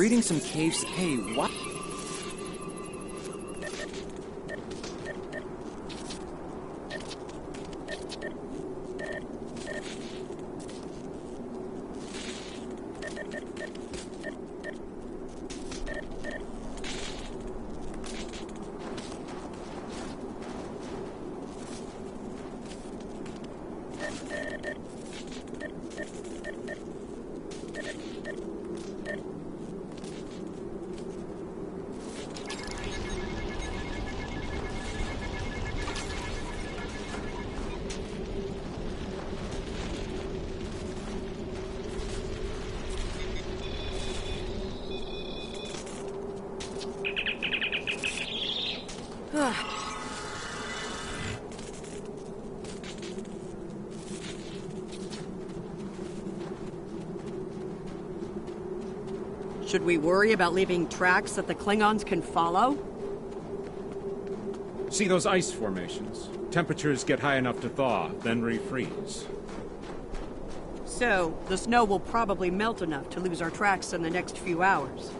reading some caves. Hey, what? Should we worry about leaving tracks that the Klingons can follow? See those ice formations? Temperatures get high enough to thaw, then refreeze. So, the snow will probably melt enough to lose our tracks in the next few hours.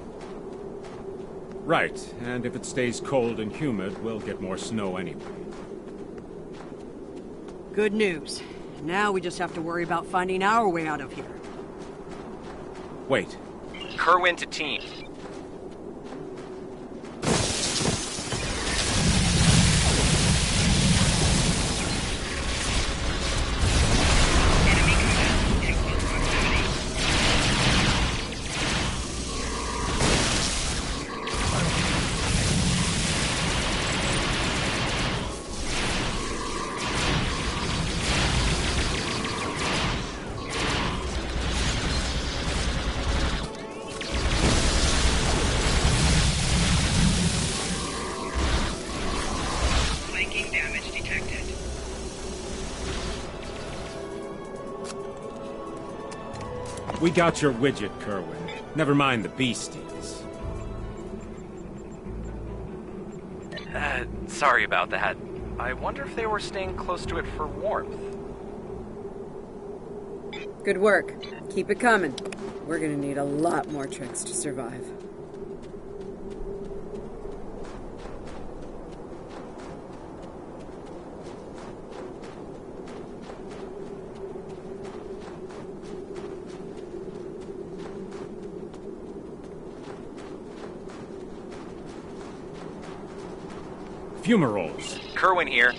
Right, and if it stays cold and humid, we'll get more snow anyway. Good news. Now we just have to worry about finding our way out of here. Wait. Kerwin to team. We got your widget, Kerwin. Never mind the beasties. Sorry about that. I wonder if they were staying close to it for warmth. Good work. Keep it coming. We're gonna need a lot more tricks to survive. Fumaroles. Kerwin here.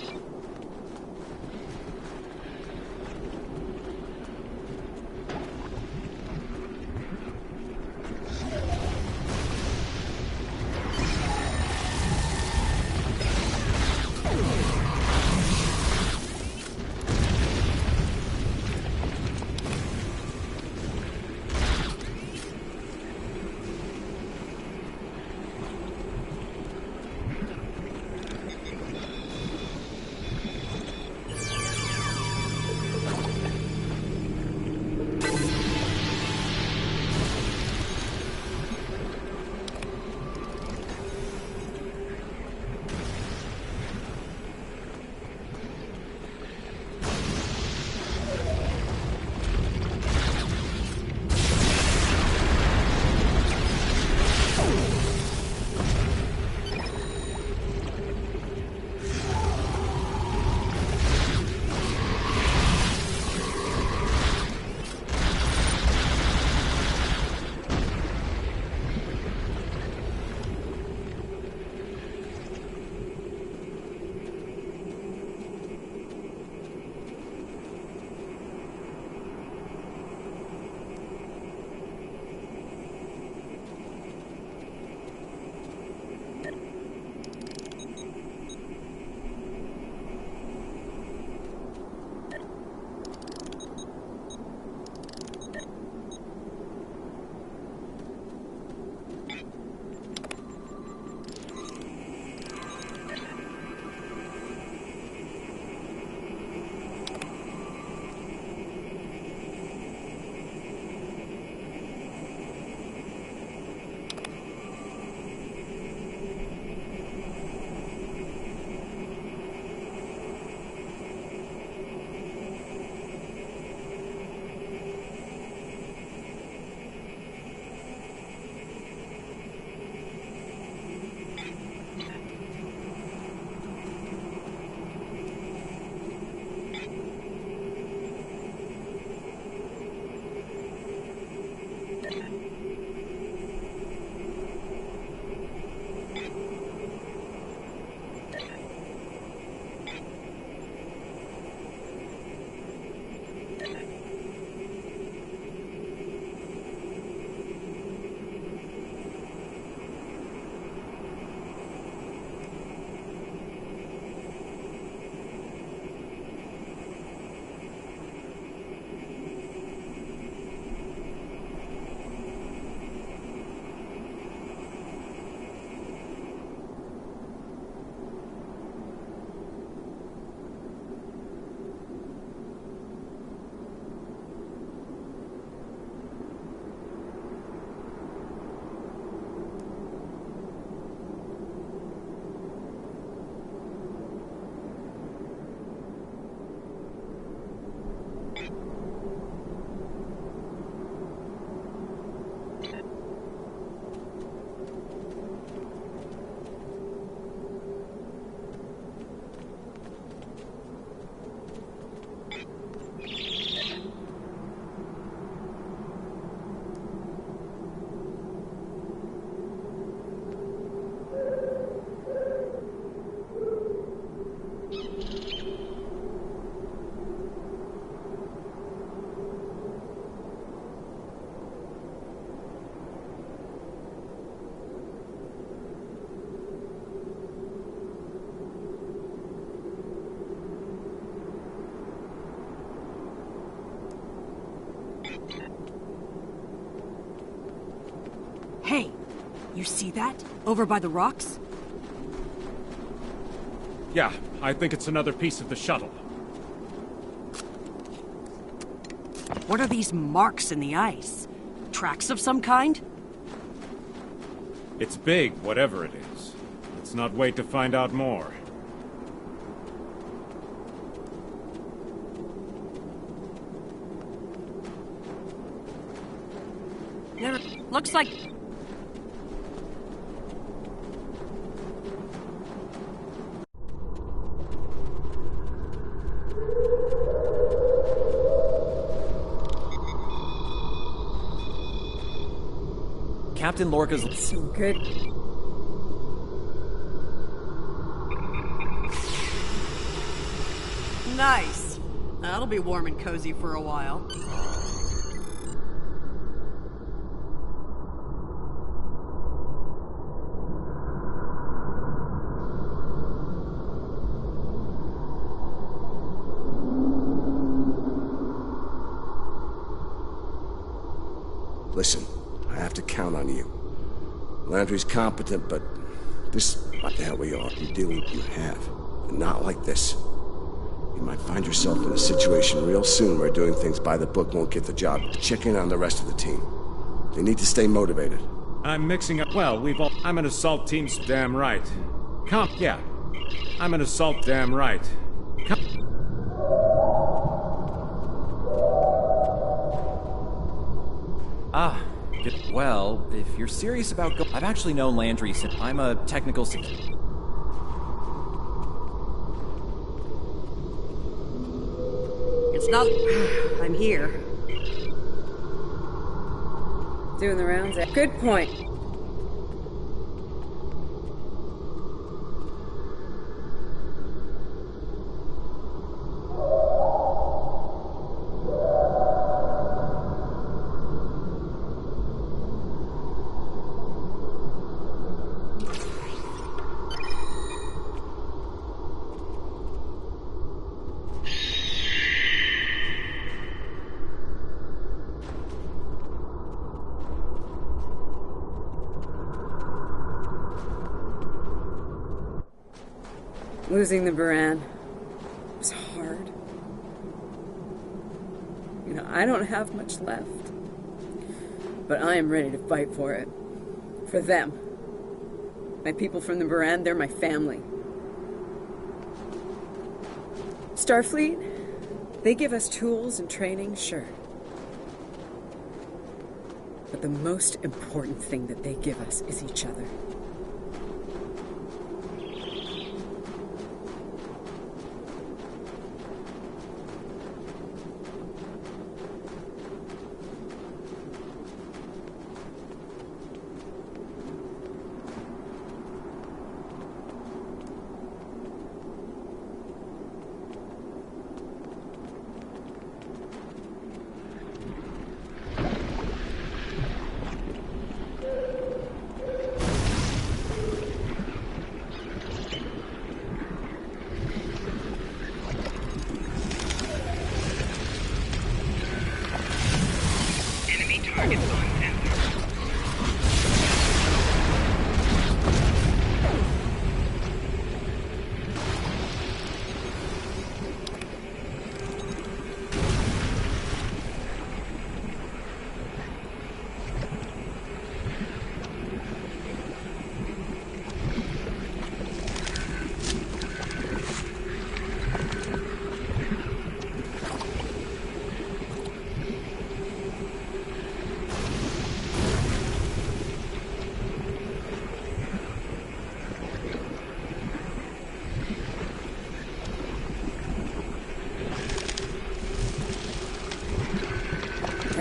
You see that? Over by the rocks? Yeah, I think it's another piece of the shuttle. What are these marks in the ice? Tracks of some kind? It's big, whatever it is. Let's not wait to find out more. There looks like... Captain Lorca's... So good. Nice. That'll be warm and cozy for a while. Listen, I have to count on you. Landry's competent, but this is what the hell we are. You deal with what you have, but not like this. You might find yourself in a situation real soon where doing things by the book won't get the job. Check in on the rest of the team. They need to stay motivated. I'm mixing up... Well, I'm an assault team's damn right. Yeah. I'm an assault damn right. Well, if you're serious about I've actually known Landry since I'm a technical It's not... I'm here. Doing the rounds. Good point. Losing the Baran was hard. You know, I don't have much left. But I am ready to fight for it. For them. My people from the Baran, they're my family. Starfleet, they give us tools and training, sure. But the most important thing that they give us is each other.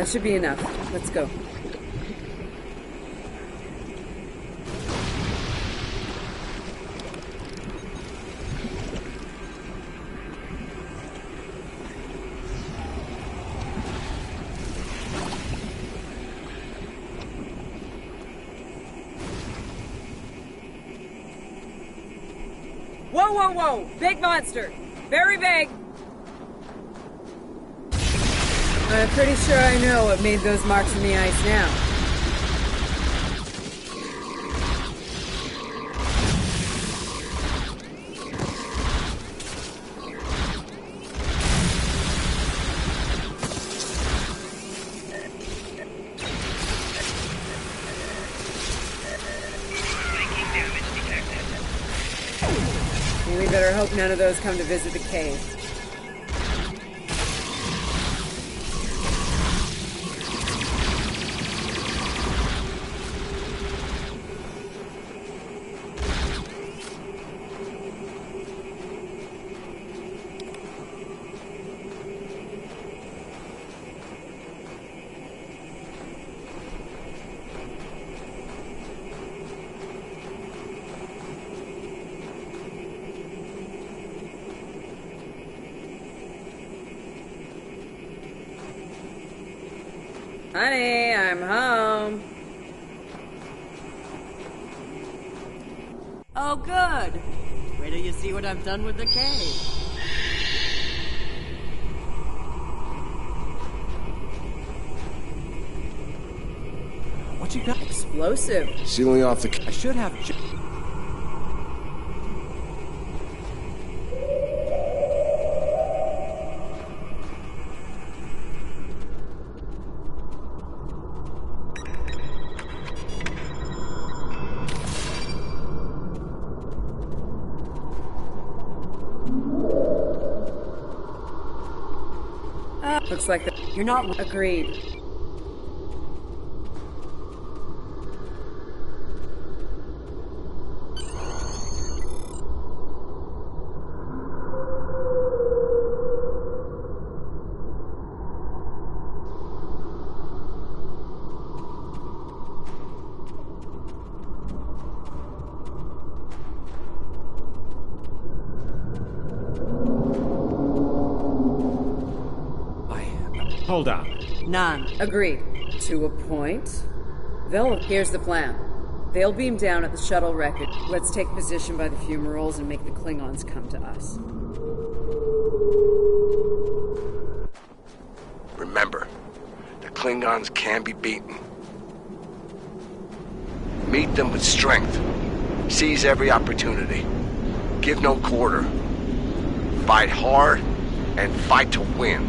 That should be enough. Let's go. Whoa, whoa, whoa! Big monster! Very big! I'm pretty sure I know what made those marks in the ice now. We better hope none of those come to visit the cave. Honey, I'm home. Oh, good. Wait till you see what I've done with the cave. What you got? Explosive. Sealing off the... I should have. Looks like You're not... agreed. Hold on. None. Agreed. To a point. Here's the plan. They'll beam down at the shuttle wreckage. Let's take position by the fumaroles and make the Klingons come to us. Remember, the Klingons can be beaten. Meet them with strength. Seize every opportunity. Give no quarter. Fight hard and fight to win.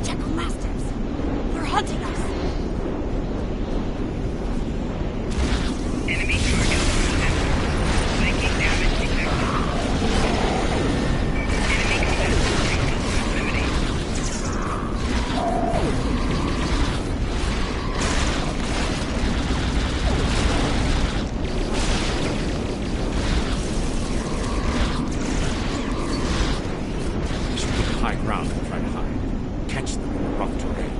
Jekyll Masters. They're hunting us. Enemy target detected. Making damage detected. Enemy commander proximity. We should get high ground and try to hide. Catch them in the rough terrain.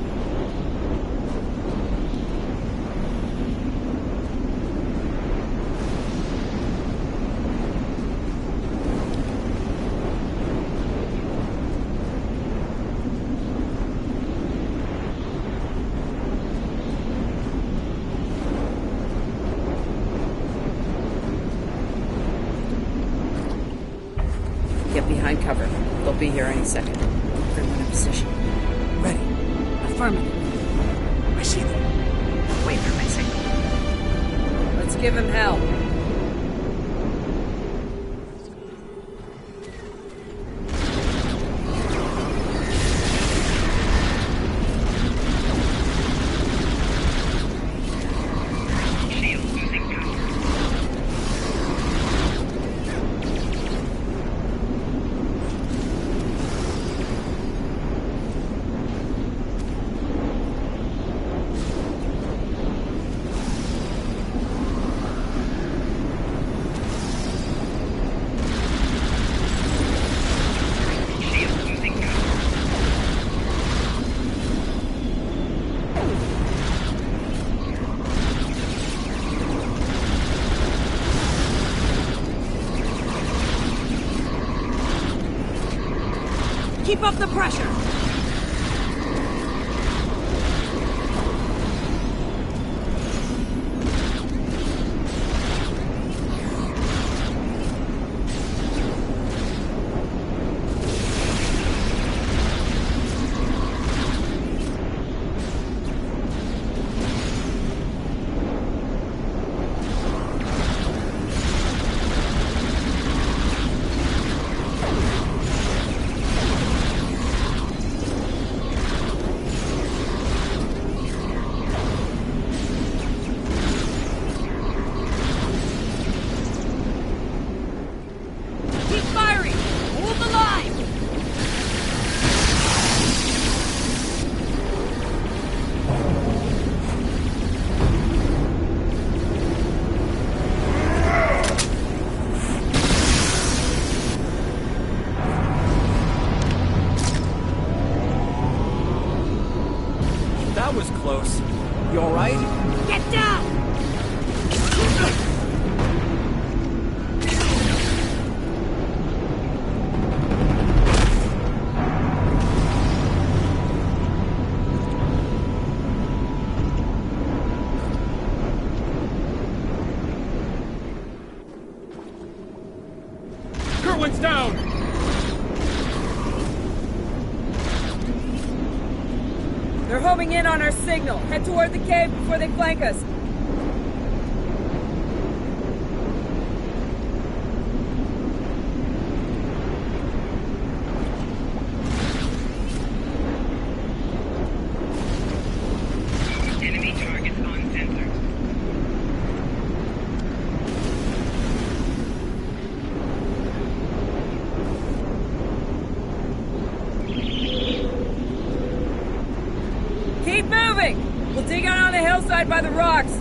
Get behind cover. They'll be here any second. Everyone in position. Ready. Affirmative. I see them. Wait for my signal. Let's give him hell. Shield losing power. Shield losing power. Keep up the pressure. was close. You alright? Get down! Kerwin's down! They're homing in on our signal. Head toward the cave before they flank us. Enemy targets on sensor. Keep moving! We'll dig out on the hillside by the rocks.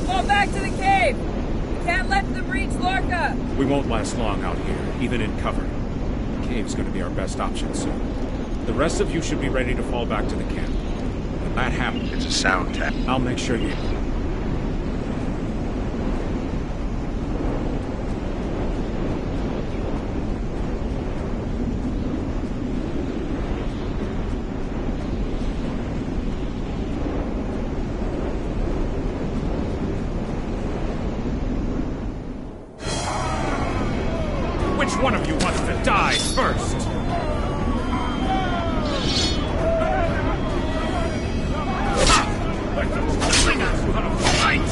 Fall back to the cave! We can't let them reach Lorca! We won't last long out here, even in cover. The cave's gonna be our best option soon. The rest of you should be ready to fall back to the camp. When that happens, It's a sound tap. I'll make sure you... Which one of you wants to die first? Let them bring us how to fight!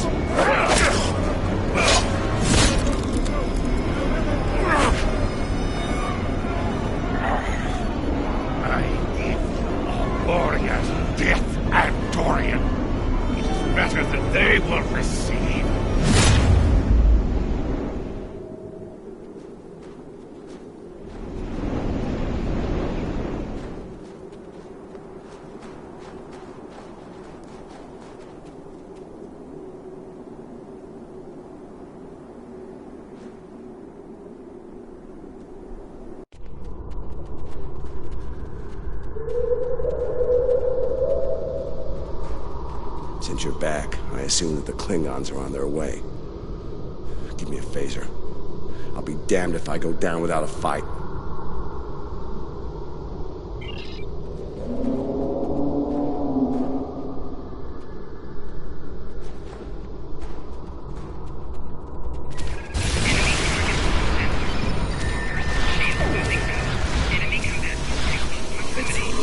I give warriors death and Dorian. It is better that they will receive. Since you're back, I assume that the Klingons are on their way. Give me a phaser. I'll be damned if I go down without a fight.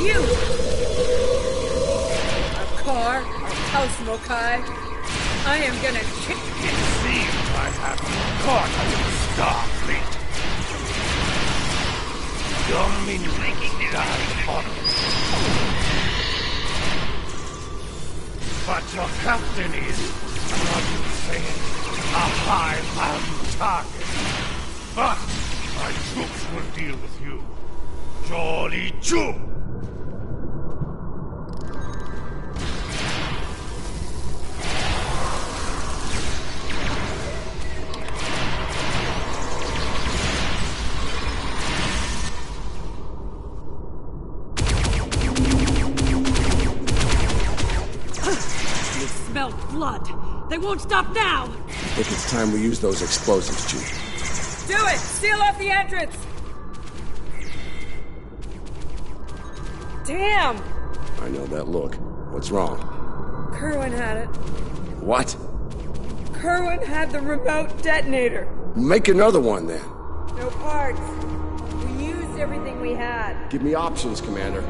You! Our car, our house, Mokai. I am gonna kick It seems I have caught Starfleet. Dominus died honorably. But your captain is, what you say, a high-value target. But my troops will deal with you. Jolly Chu! Smell blood. They won't stop now. I think it's time we use those explosives, Chief. do it! Seal off the entrance! Damn! I know that look. What's wrong? Kerwin had it. What? Kerwin had the remote detonator. Make another one then. No parts. We used everything we had. Give me options, Commander.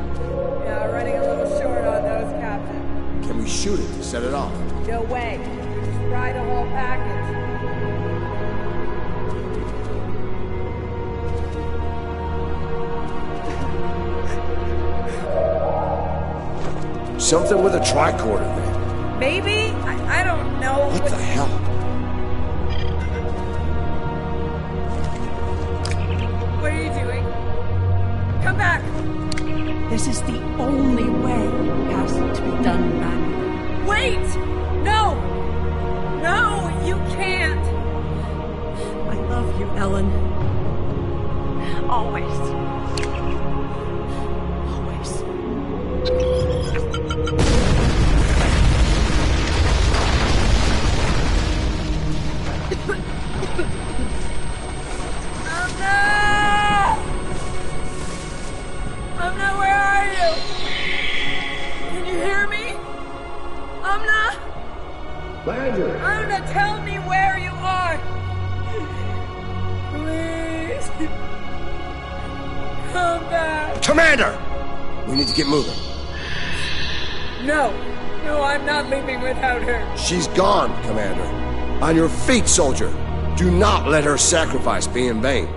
Yeah, running a little short on those, Captain. Can we shoot it to set it off? No way. We just fry the whole package. something with a tricorder, man. Maybe? I don't know. What the hell? What are you doing? Come back! This is the only way it has to be done manually. Wait! No! No, you can't! I love you, Ellen. Always. Always. Amna, where are you? Can you hear me? Amna? Landry! Amna, tell me where you are! Please! Come back! Commander! We need to get moving. No! No, I'm not leaving without her. She's gone, Commander. On your feet, soldier. Do not let her sacrifice be in vain.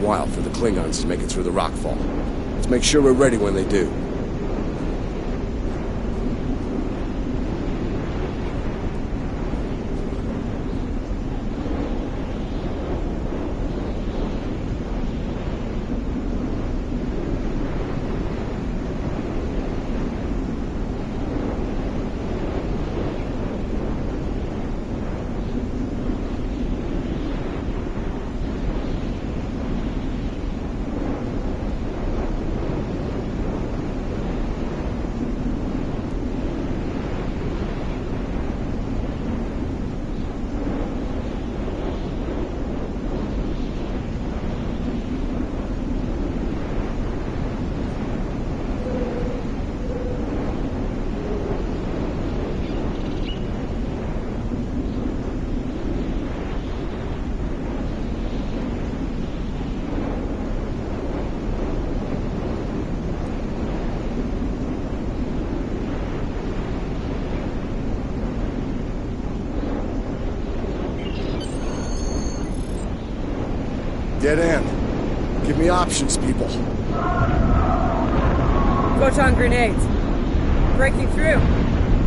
While for the Klingons to make it through the rockfall. Let's make sure we're ready when they do. Dead end. Give me options, people. Photon grenades. Breaking through.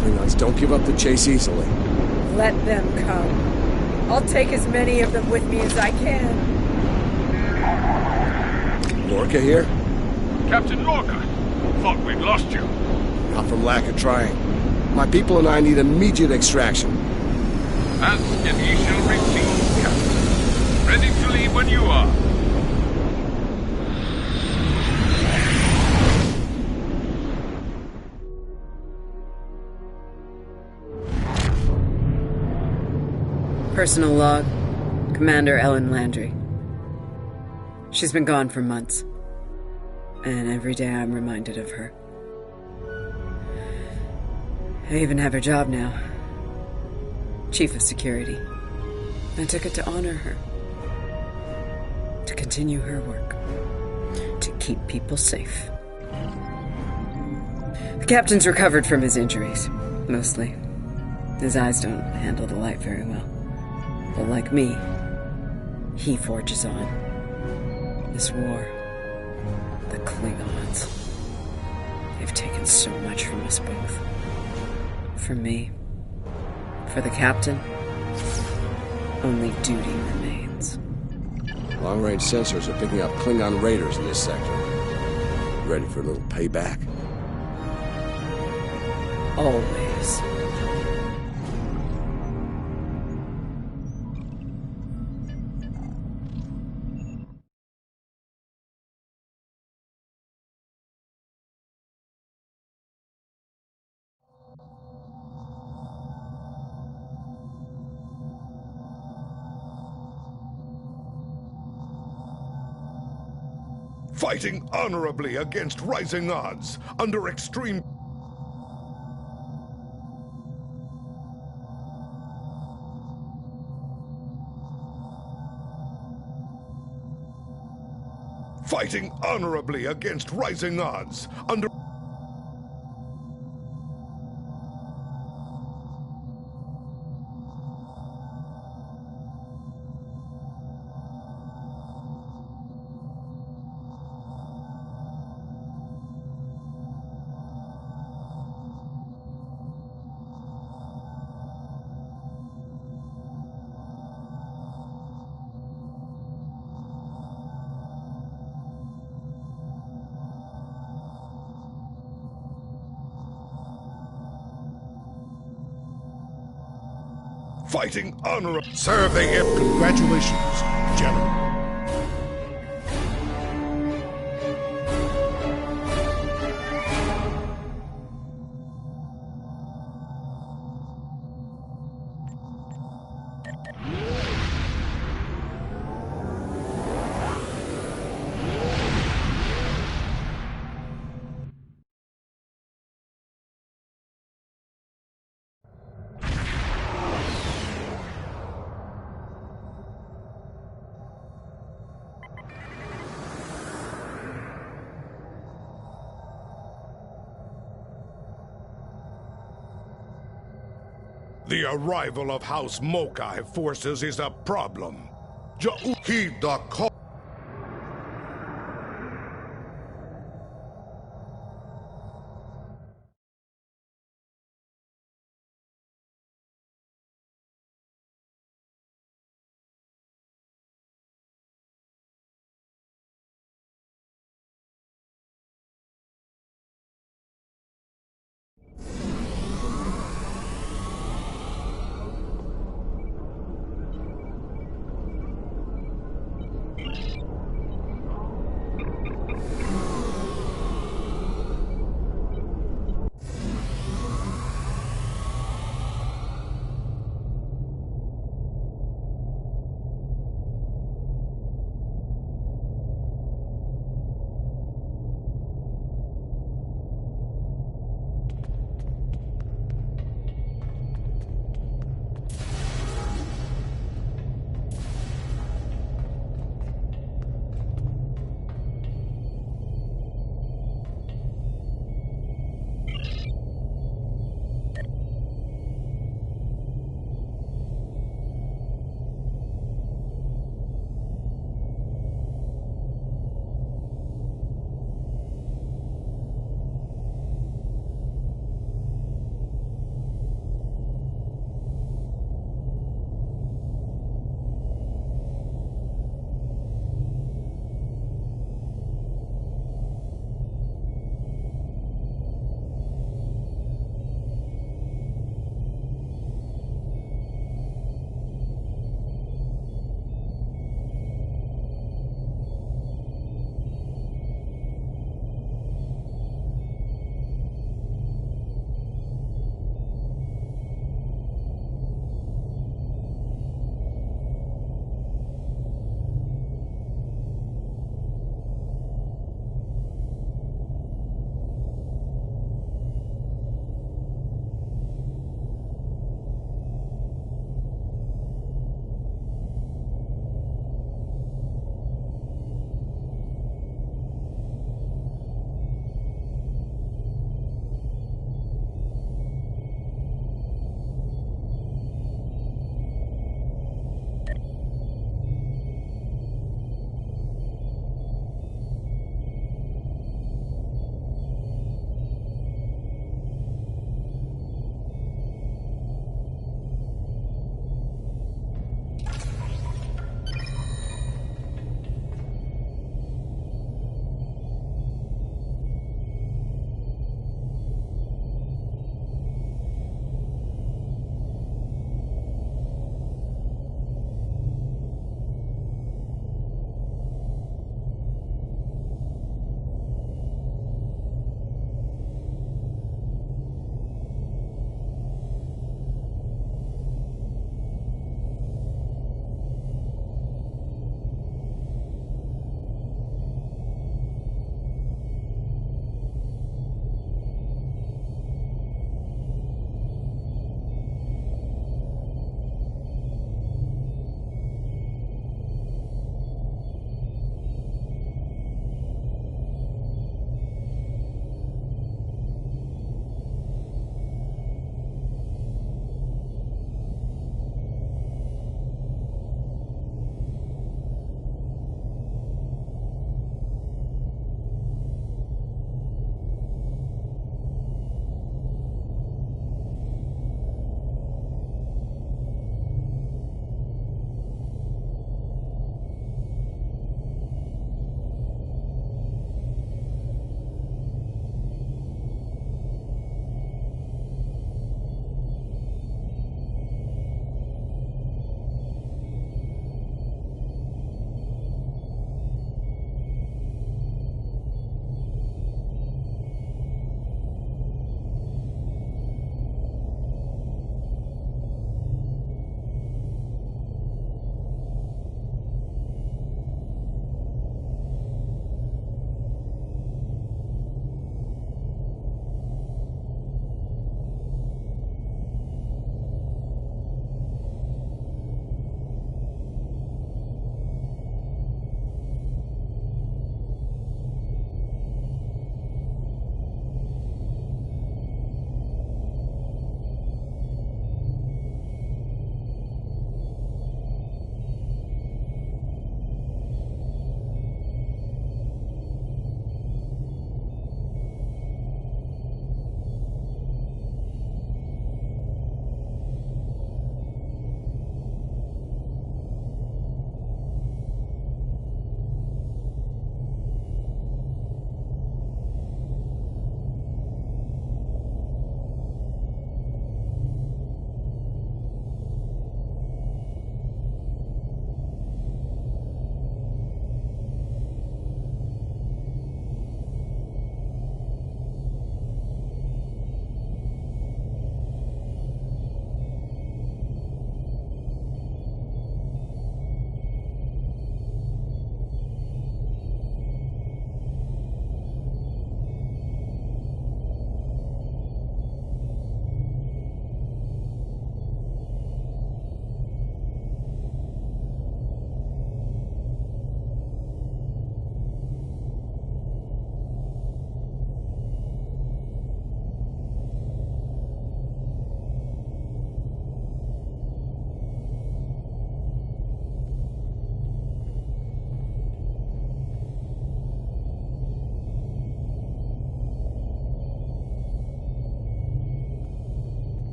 Klingons don't give up the chase easily. Let them come. I'll take as many of them with me as I can. Lorca here? Captain Lorca, thought we'd lost you. Not from lack of trying. My people and I need immediate extraction. Ask and ye shall receive, Captain. Ready to leave when you are. Personal log. Commander Ellen Landry. She's been gone for months. And every day I'm reminded of her. I even have her job now. Chief of Security. I took it to honor her. To continue her work. To keep people safe. The captain's recovered from his injuries. Mostly. His eyes don't handle the light very well. But like me, he forges on. This war, the Klingons, they've taken so much from us both. For me, for the captain, only duty remains. Long-range sensors are picking up Klingon raiders in this sector. Ready for a little payback? Always. Fighting honorably against rising odds, under extreme... Fighting honorably against rising odds, under... Fighting honor... Serve the... Congratulations, General. The arrival of House Mokai forces is a problem. Heed the call.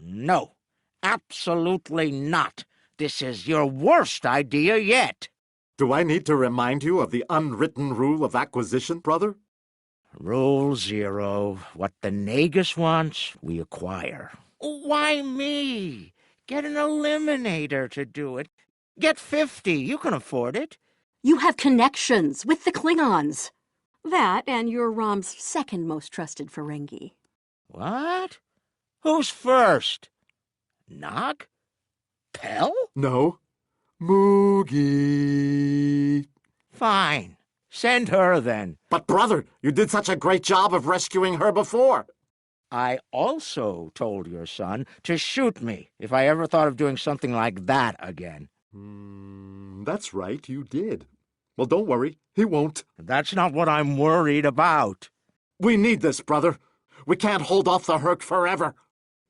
No. Absolutely not. This is your worst idea yet. Do I need to remind you of the unwritten rule of acquisition, brother? Rule 0. What the Nagus wants, we acquire. Why me? Get an eliminator to do it. Get 50. You can afford it. You have connections with the Klingons. That and you're Rom's second most trusted Ferengi. What? Who's first? Nog? Pell? No. Moogie. Fine. Send her, then. But, brother, you did such a great job of rescuing her before. I also told your son to shoot me if I ever thought of doing something like that again. That's right, you did. Well, don't worry. He won't. That's not what I'm worried about. We need this, brother. We can't hold off the Hurk forever.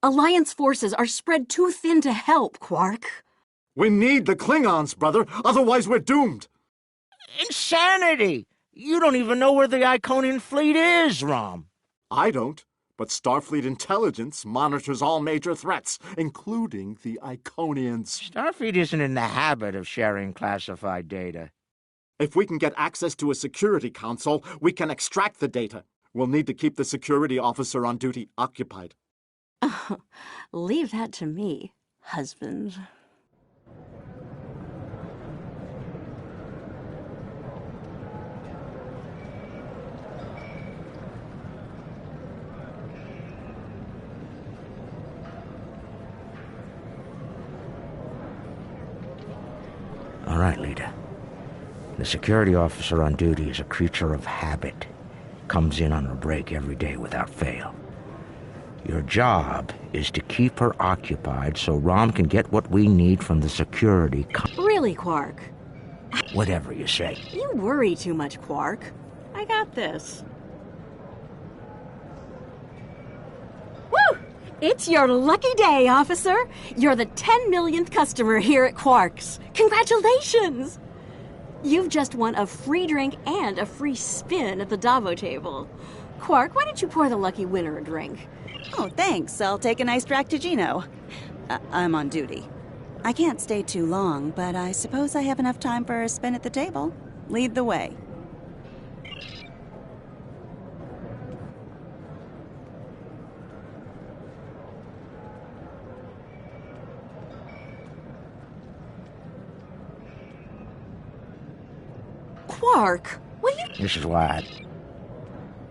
Alliance forces are spread too thin to help, Quark. We need the Klingons, brother. Otherwise, we're doomed. Insanity! You don't even know where the Iconian fleet is, Rom. I don't, but Starfleet intelligence monitors all major threats, including the Iconians. Starfleet isn't in the habit of sharing classified data. If we can get access to a security console, we can extract the data. We'll need to keep the security officer on duty occupied. Leave that to me, husband. All right, Lita. The security officer on duty is a creature of habit. Comes in on her break every day without fail. Your job is to keep her occupied so Rom can get what we need from the security Really, Quark? Whatever you say. You worry too much, Quark. I got this. Woo! It's your lucky day, officer. You're the 10 millionth customer here at Quark's. Congratulations! You've just won a free drink and a free spin at the Davo table. Quark, why don't you pour the lucky winner a drink? Oh, thanks. I'll take a nice Dractigino. I'm on duty. I can't stay too long, but I suppose I have enough time for a spin at the table. Lead the way. Quark, will you... This is what?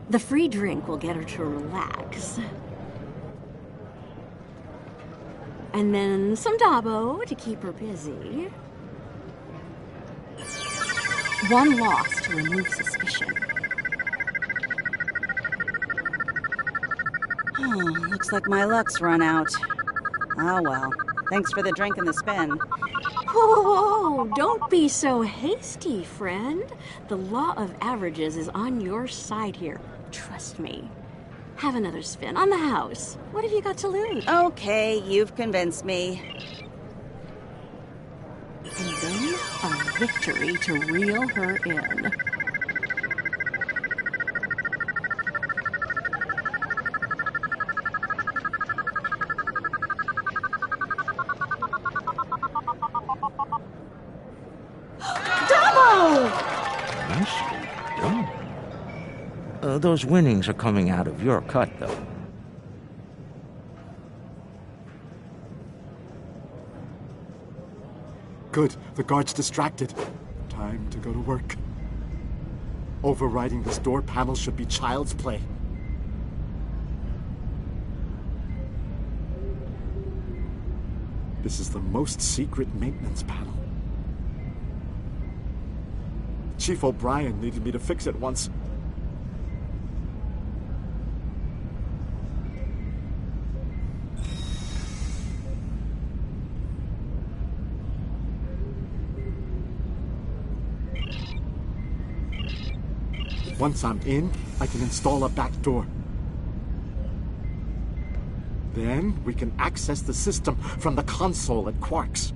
The free drink will get her to relax. And then some Dabo to keep her busy. One loss to remove suspicion. Oh, looks like my luck's run out. Oh well. Thanks for the drink and the spin. Oh, don't be so hasty, friend. The law of averages is on your side here. Trust me. Have another spin on the house. What have you got to lose? Okay, you've convinced me. And then a victory to reel her in. Those winnings are coming out of your cut, though. Good. The guard's distracted. Time to go to work. Overriding this door panel should be child's play. This is the most secret maintenance panel. Chief O'Brien needed me to fix it once. Once I'm in, I can install a back door. Then we can access the system from the console at Quark's.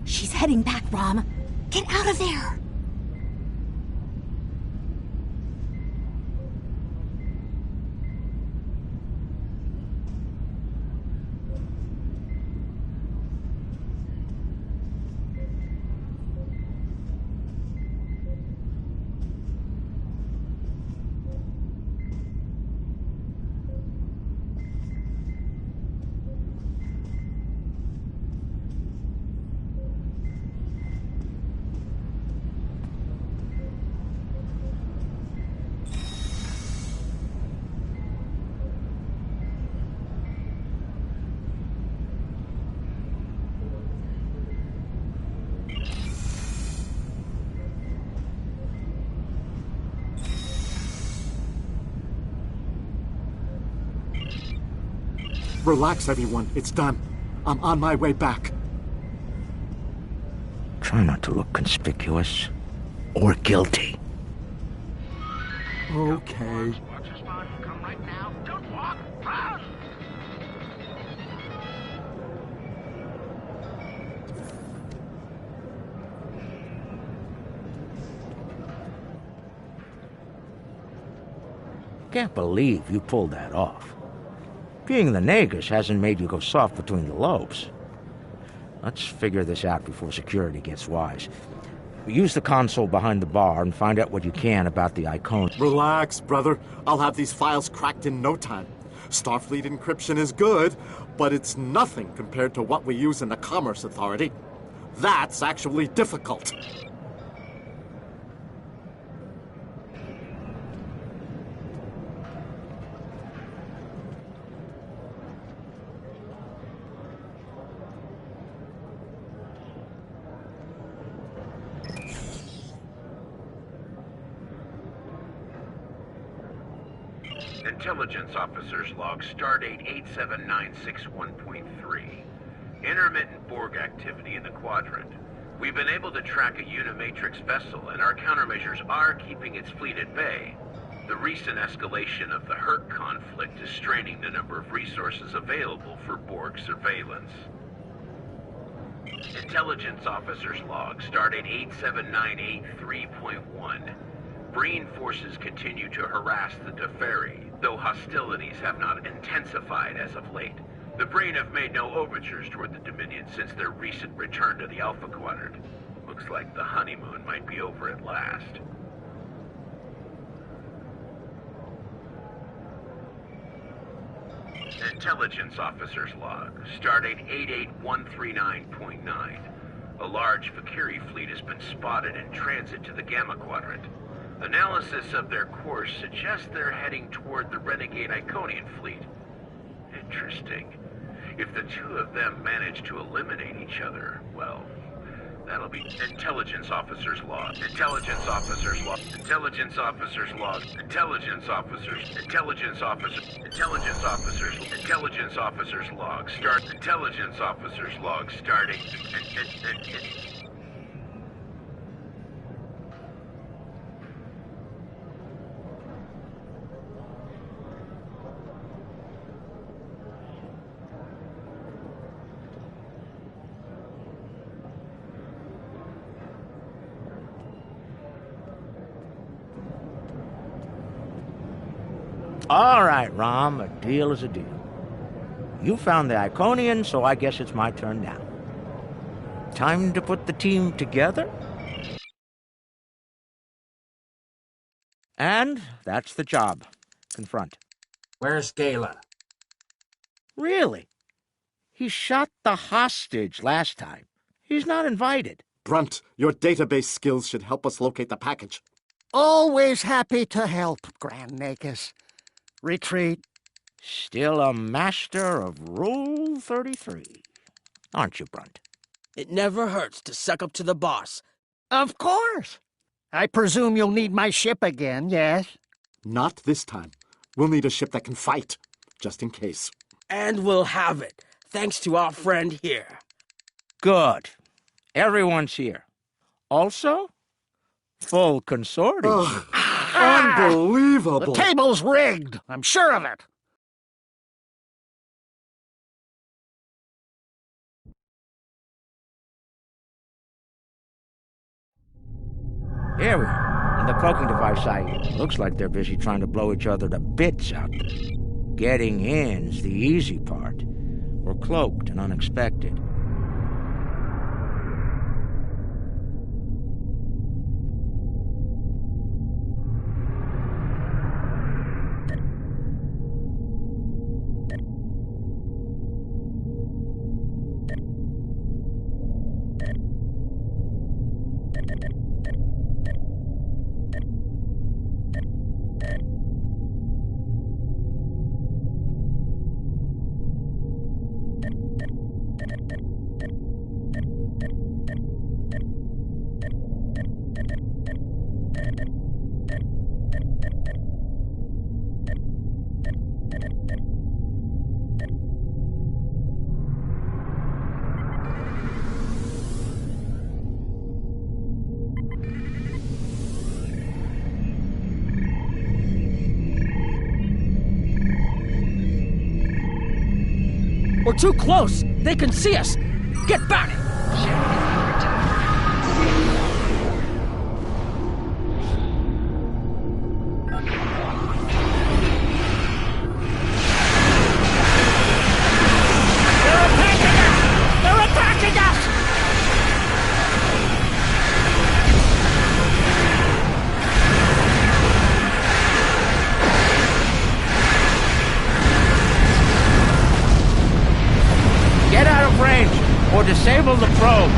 She's heading back, Rom. Get out of there! Relax, everyone. It's done. I'm on my way back. Try not to look conspicuous or guilty. Okay. Come right now. Don't walk. Run. Can't believe you pulled that off. Being the Nagus hasn't made you go soft between the lobes. Let's figure this out before security gets wise. Use the console behind the bar and find out what you can about the Icon. Relax, brother. I'll have these files cracked in no time. Starfleet encryption is good, but it's nothing compared to what we use in the Commerce Authority. That's actually difficult. Intelligence Officers Log, Stardate 87961.3. Intermittent Borg activity in the quadrant. We've been able to track a Unimatrix vessel, and our countermeasures are keeping its fleet at bay. The recent escalation of the Hurt conflict is straining the number of resources available for Borg surveillance. Intelligence Officer's Log, Stardate 87983.1. Breen forces continue to harass the Teferi, though hostilities have not intensified as of late. The Breen have made no overtures toward the Dominion since their recent return to the Alpha Quadrant. Looks like the honeymoon might be over at last. Intelligence Officer's Log, Stardate 88139.9. A large Vakiri fleet has been spotted in transit to the Gamma Quadrant. Analysis of their course suggests they're heading toward the renegade Iconian fleet. Interesting. If the two of them manage to eliminate each other, well, that'll be Intelligence Officer's Log. Intelligence Officer's Log. Intelligence Officer's Log. Intelligence Officers. Intelligence Officers. Intelligence Officers. Intelligence Officer's Log. Start. Intelligence Officer's Log. Starting. All right, Rom, a deal is a deal. You found the Iconian, so I guess it's my turn now. Time to put the team together? And that's the job. Confront. Where's Gala? Really? He shot the hostage last time. He's not invited. Brunt, your database skills should help us locate the package. Always happy to help, Grand Nagus. Retreat. Still a master of Rule 33. Aren't you, Brunt? It never hurts to suck up to the boss. Of course. I presume you'll need my ship again, yes? Not this time. We'll need a ship that can fight, just in case. And we'll have it, thanks to our friend here. Good. Everyone's here. Also, full consortium. Unbelievable! The table's rigged. I'm sure of it. Here we are. On the cloaking device, looks like they're busy trying to blow each other to bits out there. Getting in's the easy part. We're cloaked and unexpected. We're too close. They can see us. Get back! Or disable the probe.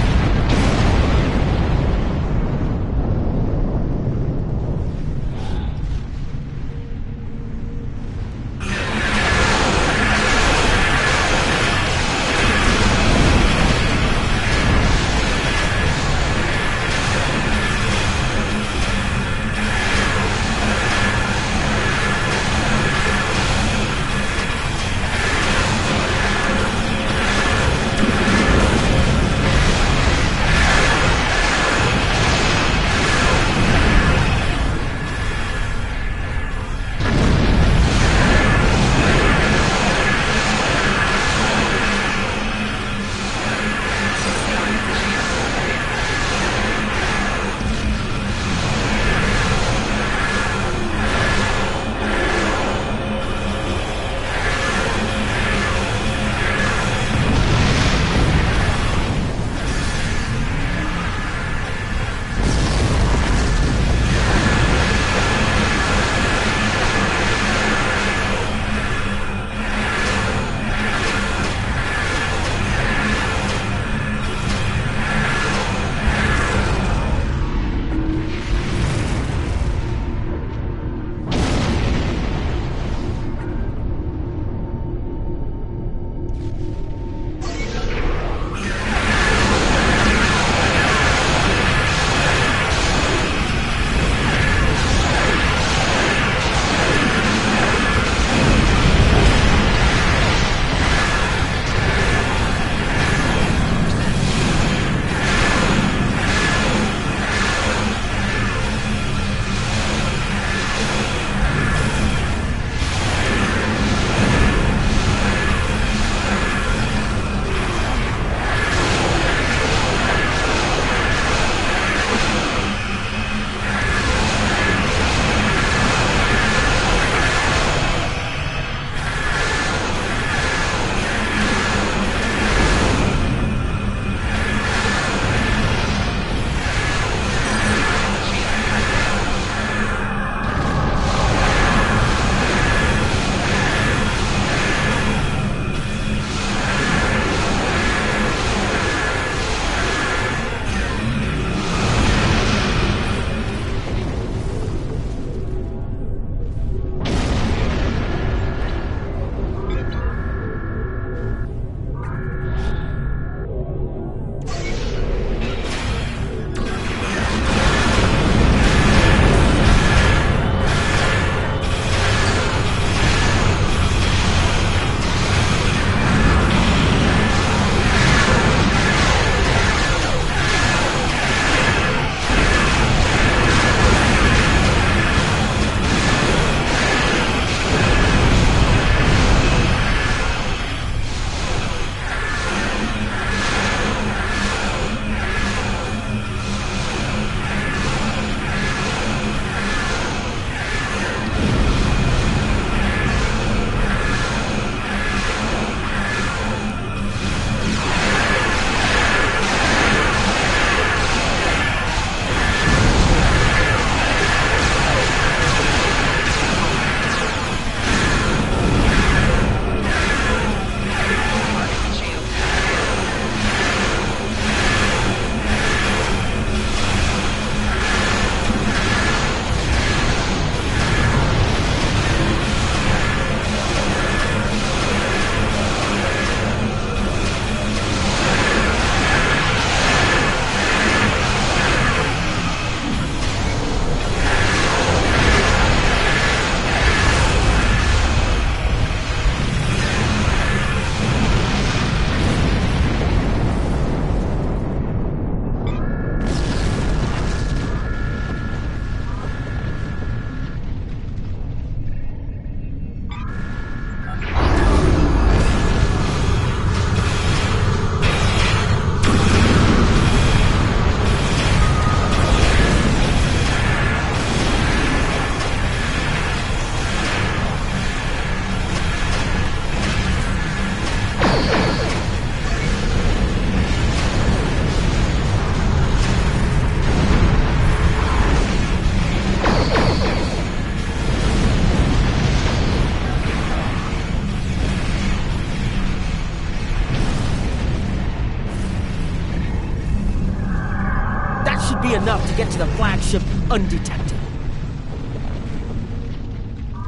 get to the flagship undetected.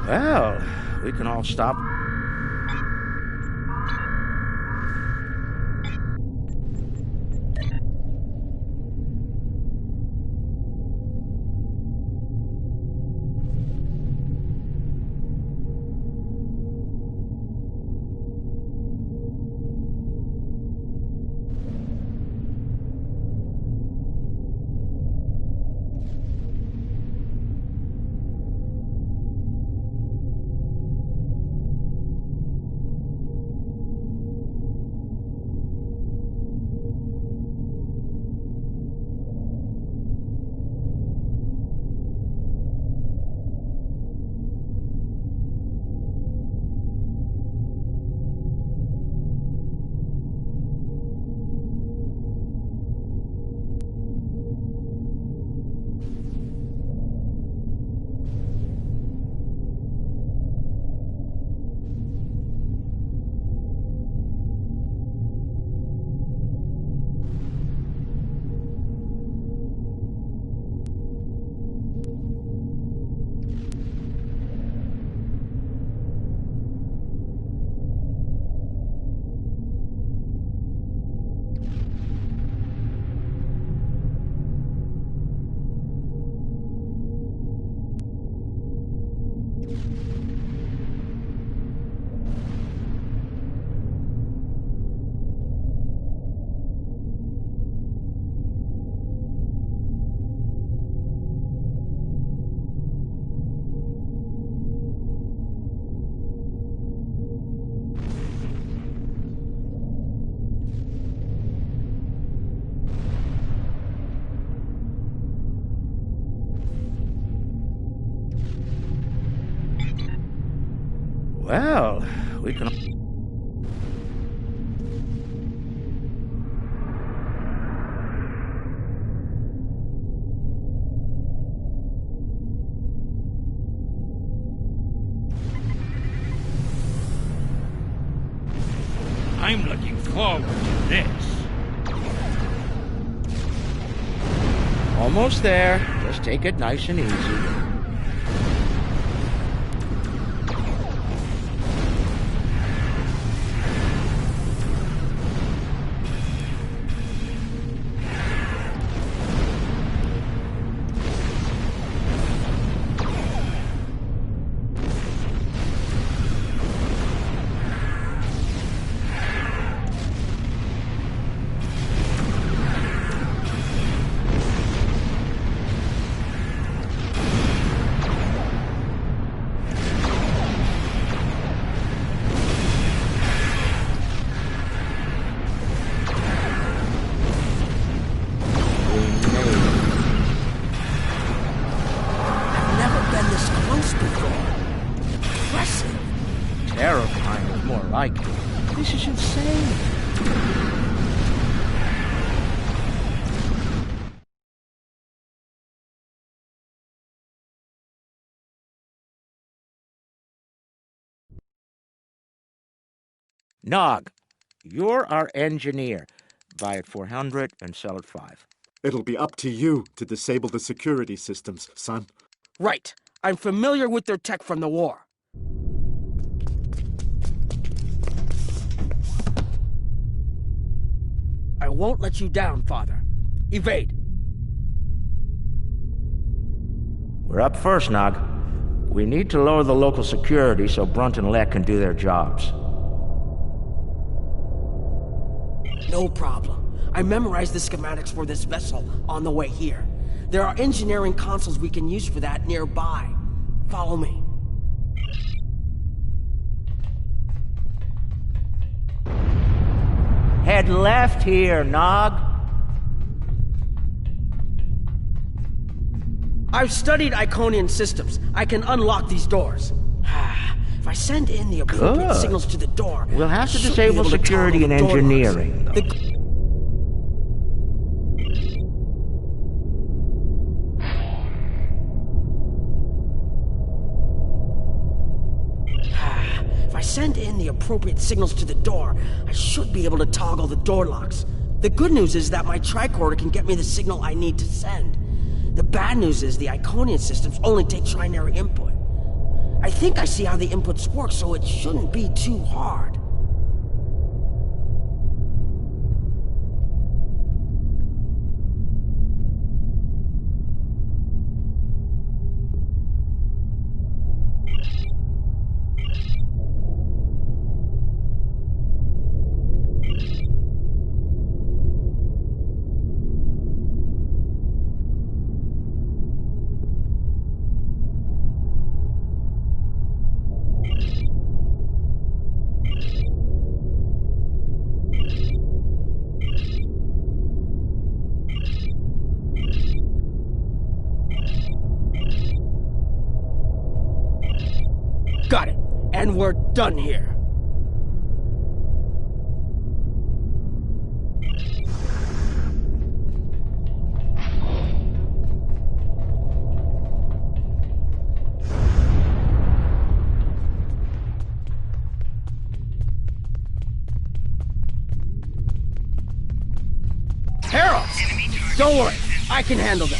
Well, we can all stop. Well, we can... I'm looking forward to this. Almost there. Just take it nice and easy. This is insane. Nog, you're our engineer. Buy it 400 and sell it 5. It'll be up to you to disable the security systems, son. Right. I'm familiar with their tech from the war. I won't let you down, Father. Evade. We're up first, Nog. We need to lower the local security so Brunt and Lek can do their jobs. No problem. I memorized the schematics for this vessel on the way here. There are engineering consoles we can use for that nearby. Follow me. Head left here, Nog. I've studied Iconian systems. I can unlock these doors. If I send in the appropriate signals to the door, we'll have to disable security and engineering. If I send in the appropriate signals to the door, I should be able to toggle the door locks. The good news is that my tricorder can get me the signal I need to send. bad news is the Iconian systems only take trinary input. I think I see how the inputs work, so it shouldn't be too hard. Got it. And we're done here. Harold! Don't worry, I can handle them.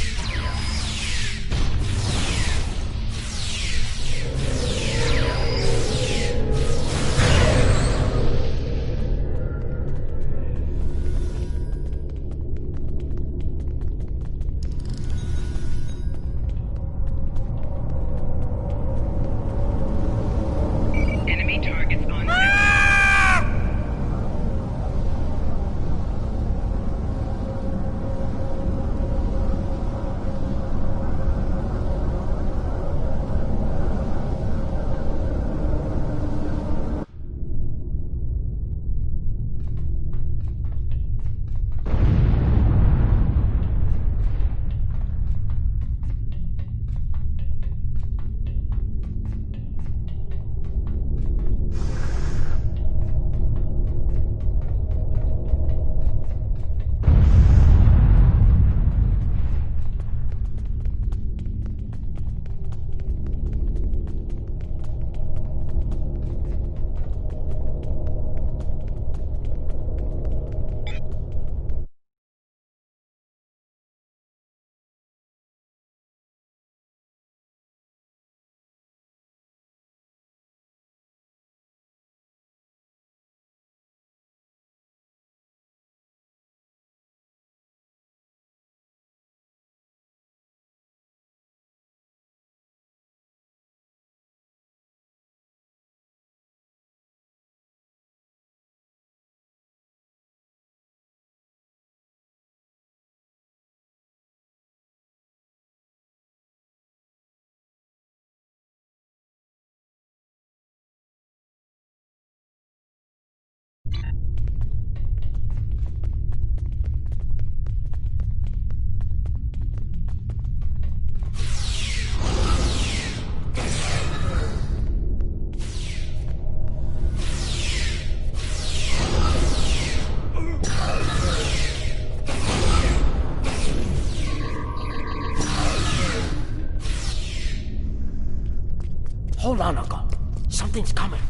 Hold on, Uncle. Something's coming.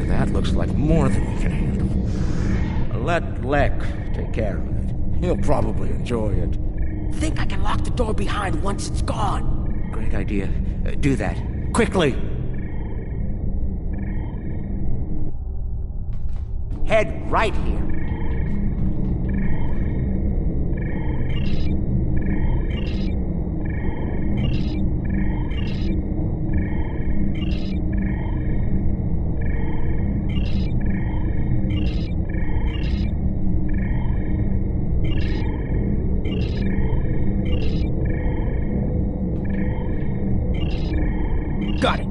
That looks like more than we can handle. Let Lek take care of it. He'll probably enjoy it. Think I can lock the door behind once it's gone. Great idea. Do that. Quickly! Head right here. Got it.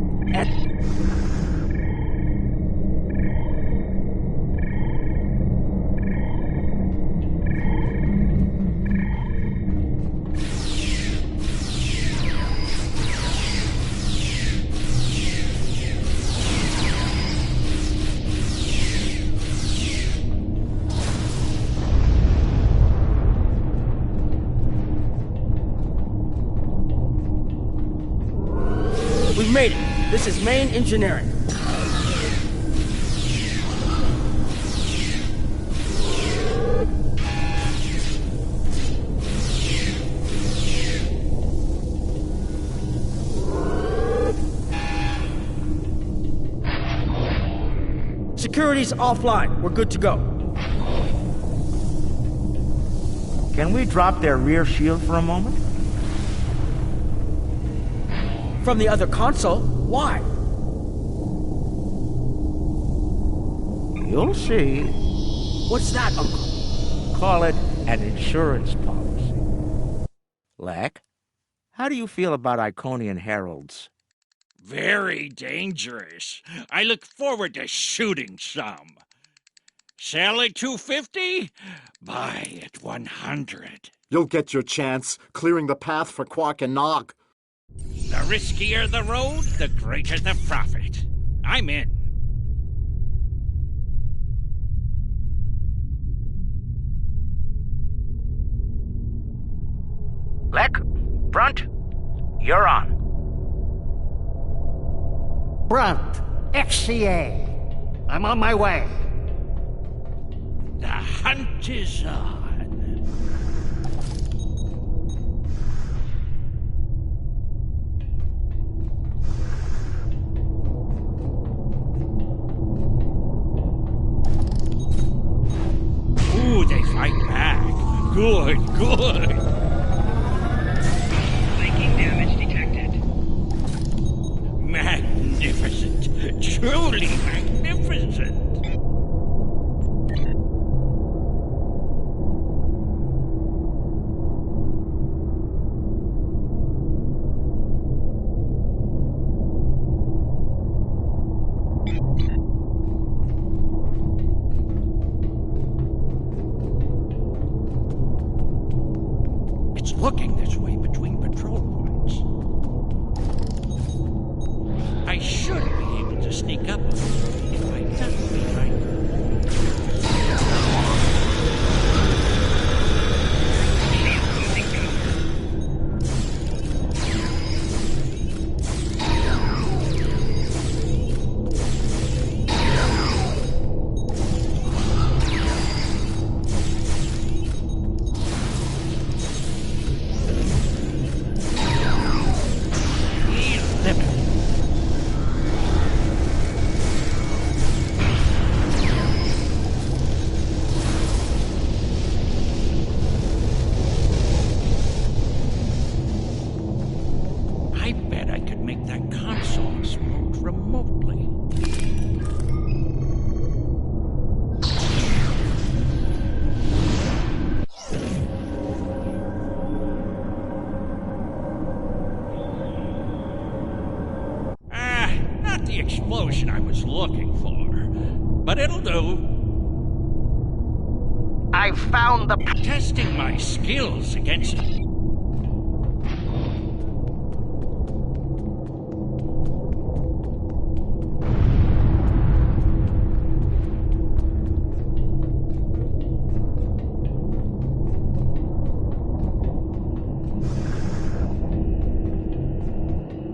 We've made it. This is main engineering. Security's offline. We're good to go. Can we drop their rear shield for a moment? From the other console? Why? You'll see. What's that, Uncle? Call it an insurance policy. Lek, how do you feel about Iconian heralds? Very dangerous. I look forward to shooting some. Sell at 250? Buy at 100. You'll get your chance, clearing the path for Quark and Nog. The riskier the road, the greater the profit. I'm in. Lek, Brunt, you're on. Brunt, XCA. I'm on my way. The hunt is on. Ooh, they fight back. Good, good. Making damage detected. Magnificent. Truly magnificent. It's looking this way between patrol points. I should be able to sneak up on it if I duck behind her. I bet I could make that console explode remotely. Not the explosion I was looking for, but it'll do. I found the... Testing my skills against...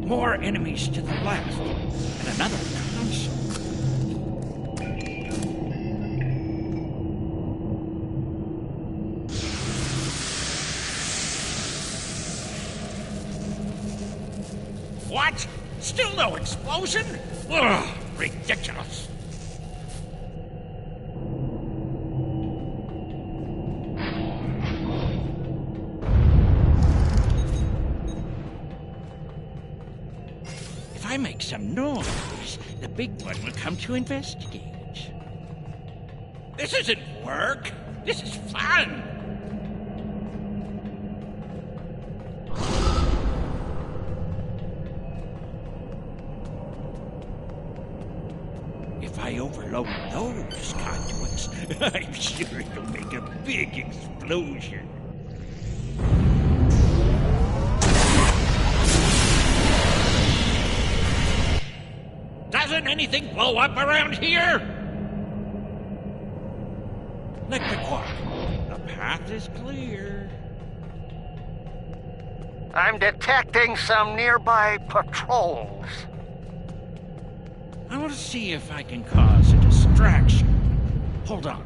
More enemies to the left, and another console. What? Still no explosion? Ugh, ridiculous. If I make some noise, the big one will come to investigate. This isn't work. This is fun. If I overload those conduits, I'm sure it'll make a big explosion. Doesn't anything blow up around here? Like the Quark, the path is clear. I'm detecting some nearby patrols. I want to see if I can cause a distraction. Hold on.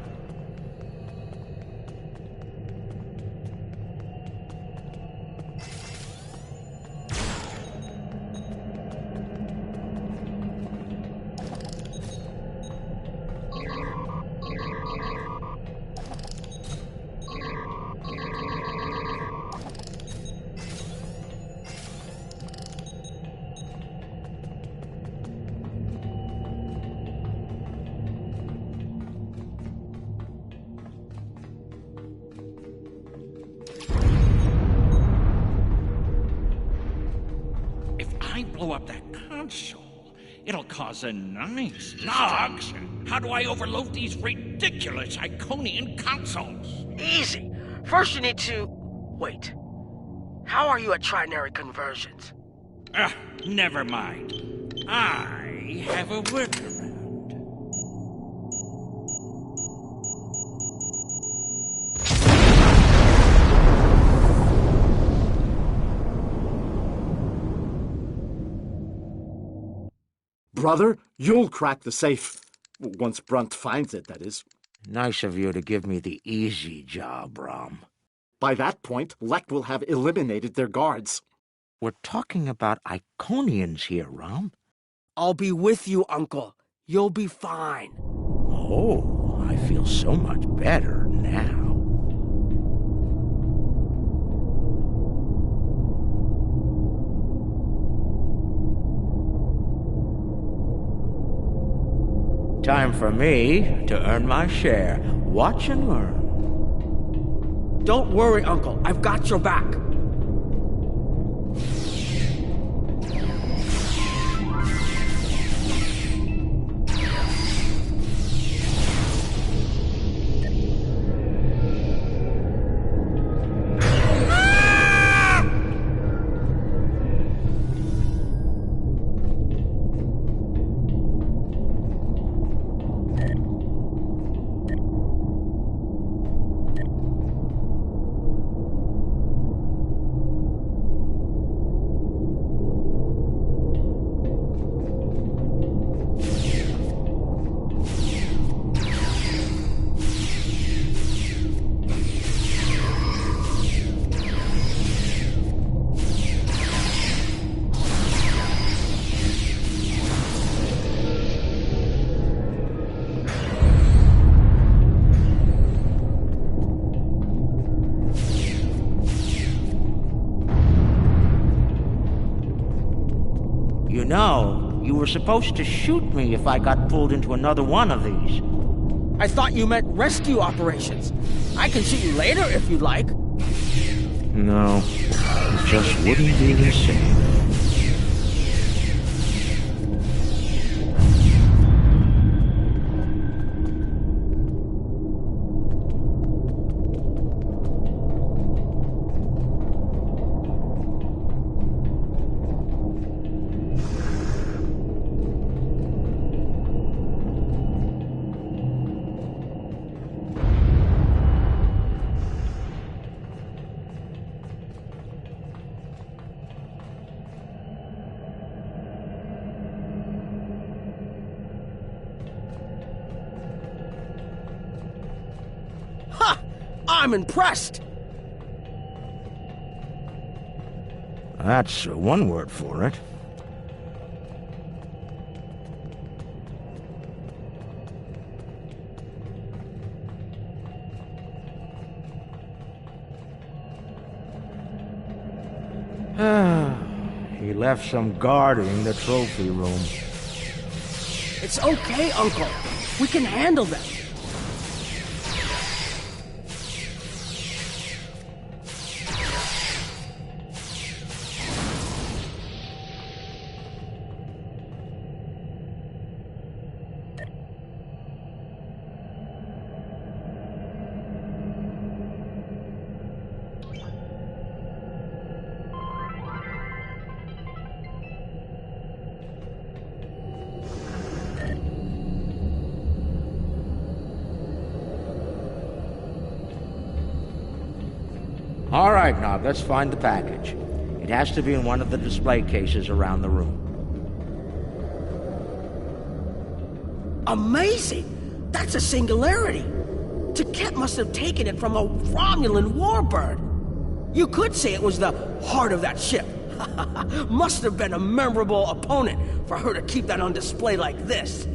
blow up that console, it'll cause a nice destruction. How do I overload these ridiculous Iconian consoles? Easy. First you need to... Wait. How are you at trinary conversions? Never mind. I have a workaround. Brother, you'll crack the safe. Once Brunt finds it, that is. Nice of you to give me the easy job, Rom. By that point, Lek will have eliminated their guards. We're talking about Iconians here, Rom. I'll be with you, Uncle. You'll be fine. Oh, I feel so much better now. Time for me to earn my share. Watch and learn. Don't worry, Uncle. I've got your back. You know, you were supposed to shoot me if I got pulled into another one of these. I thought you meant rescue operations. I can shoot you later if you'd like. No, it just wouldn't be the same. I'm impressed! That's one word for it. He left some guarding the trophy room. It's okay, Uncle. We can handle them. All right, now, let's find the package. It has to be in one of the display cases around the room. Amazing! That's a singularity! Taket must have taken it from a Romulan warbird. You could say it was the heart of that ship. Must have been a memorable opponent for her to keep that on display like this.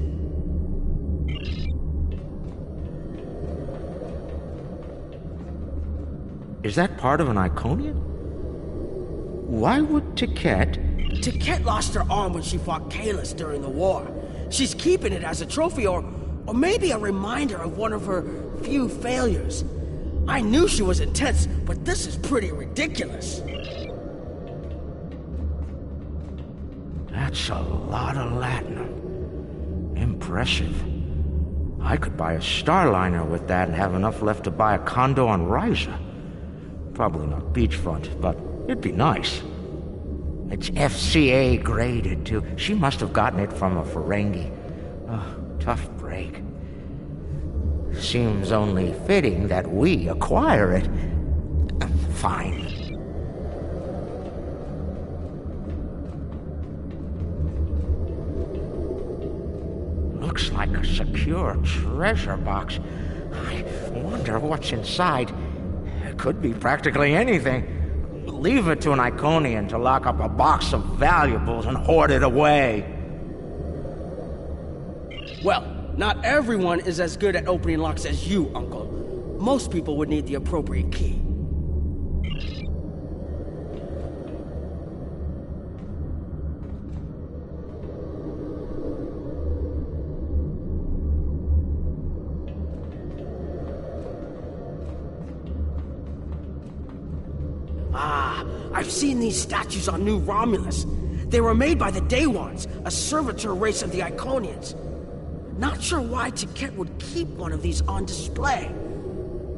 Is that part of an Iconian? Why would Taket... Taket lost her arm when she fought Kahless during the war. She's keeping it as a trophy or maybe a reminder of one of her few failures. I knew she was intense, but this is pretty ridiculous. That's a lot of latinum. Impressive. I could buy a Starliner with that and have enough left to buy a condo on Ryza. Probably not beachfront, but it'd be nice. It's FCA graded, too. She must have gotten it from a Ferengi. Oh, tough break. Seems only fitting that we acquire it. Fine. Looks like a secure treasure box. I wonder what's inside. It could be practically anything. Leave it to an Iconian to lock up a box of valuables and hoard it away. Well, not everyone is as good at opening locks as you, Uncle. Most people would need the appropriate key. I've seen these statues on New Romulus. They were made by the Daywans, a servitor race of the Iconians. Not sure why Tiket would keep one of these on display.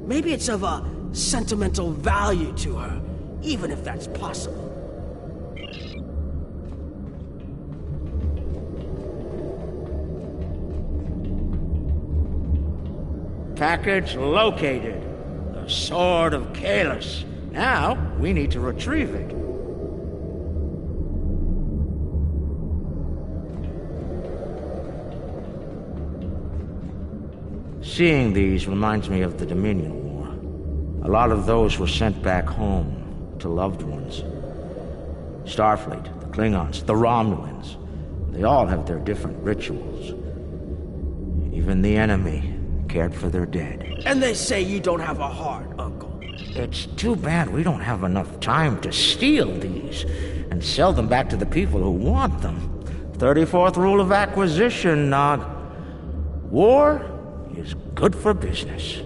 Maybe it's of a sentimental value to her, even if that's possible. Package located. The Sword of Kahless. Now, we need to retrieve it. Seeing these reminds me of the Dominion War. A lot of those were sent back home to loved ones. Starfleet, the Klingons, the Romulans. They all have their different rituals. Even the enemy cared for their dead. And they say you don't have a heart, Uncle. It's too bad we don't have enough time to steal these and sell them back to the people who want them. 34th rule of acquisition, Nog. War is good for business.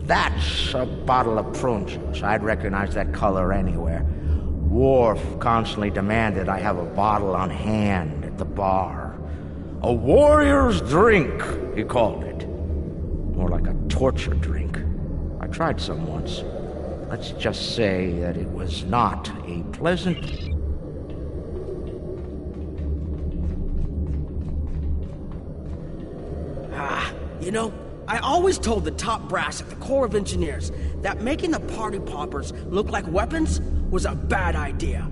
That's a bottle of prune juice. I'd recognize that color anywhere. Worf constantly demanded I have a bottle on hand at the bar. A warrior's drink, he called it. More like a torture drink. I tried some once. Let's just say that it was not a pleasant... You know, I always told the top brass at the Corps of Engineers that making the party poppers look like weapons was a bad idea.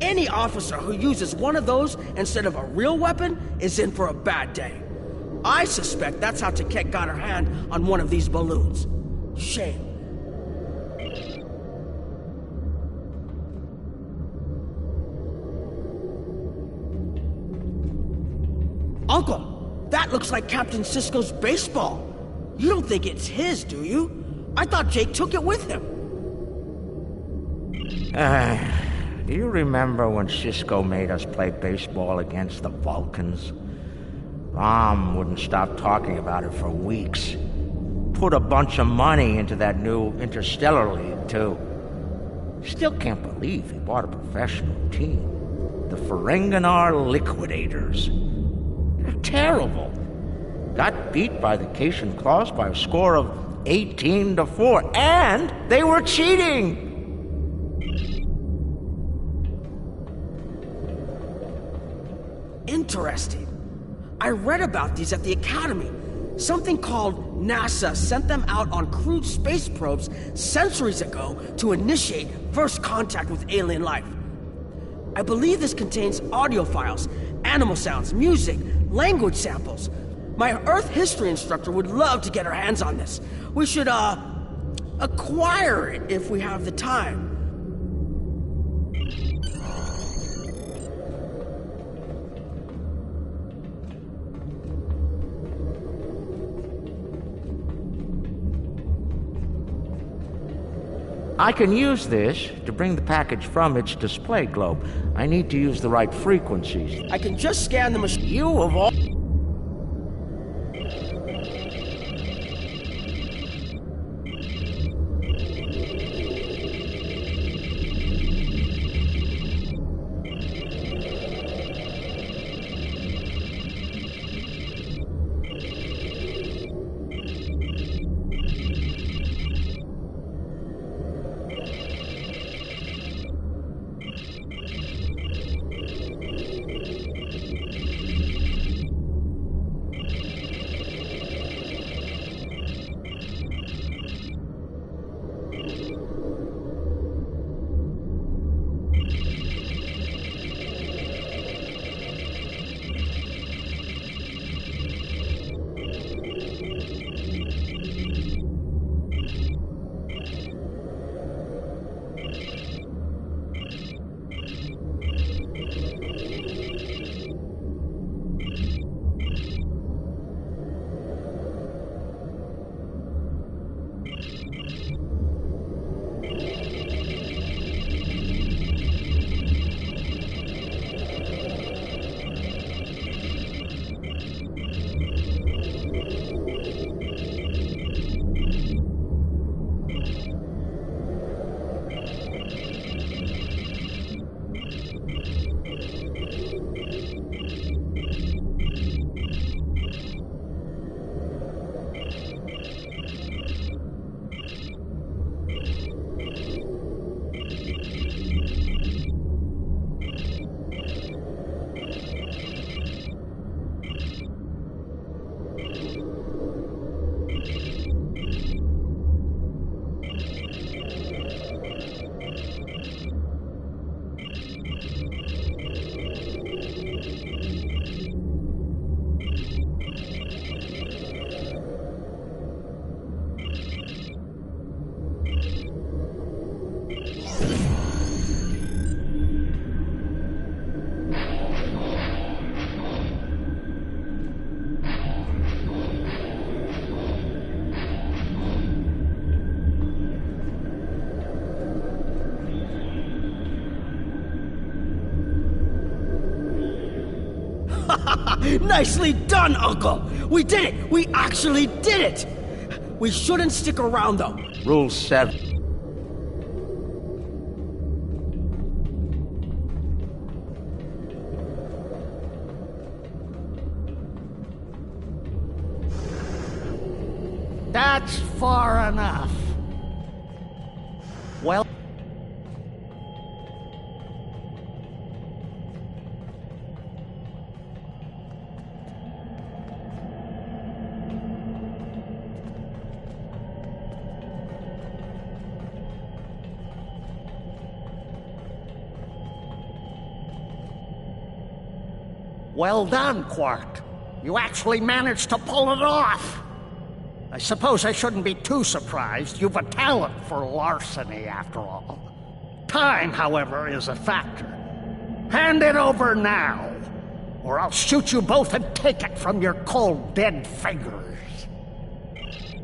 Any officer who uses one of those instead of a real weapon is in for a bad day. I suspect that's how Tiket got her hand on one of these balloons. Shame. Uncle, that looks like Captain Sisko's baseball. You don't think it's his, do you? I thought Jake took it with him. Do you remember when Sisko made us play baseball against the Vulcans? Rom wouldn't stop talking about it for weeks. Put a bunch of money into that new Interstellar League, too. Still can't believe he bought a professional team. The Ferenginar Liquidators. They're terrible. Got beat by the Cation Claws by a score of 18-4, and they were cheating! Interesting. I read about these at the Academy. Something called NASA sent them out on crewed space probes centuries ago to initiate first contact with alien life. I believe this contains audio files, animal sounds, music, language samples. My Earth history instructor would love to get her hands on this. We should, acquire it if we have the time. I can use this to bring the package from its display globe. I need to use the right frequencies. I can just scan the machine. You of all... Nicely done, Uncle! We did it! We actually did it! We shouldn't stick around, though. Rule 7. That's far enough. Well... Well done, Quark. You actually managed to pull it off. I suppose I shouldn't be too surprised. You've a talent for larceny, after all. Time, however, is a factor. Hand it over now, or I'll shoot you both and take it from your cold, dead fingers.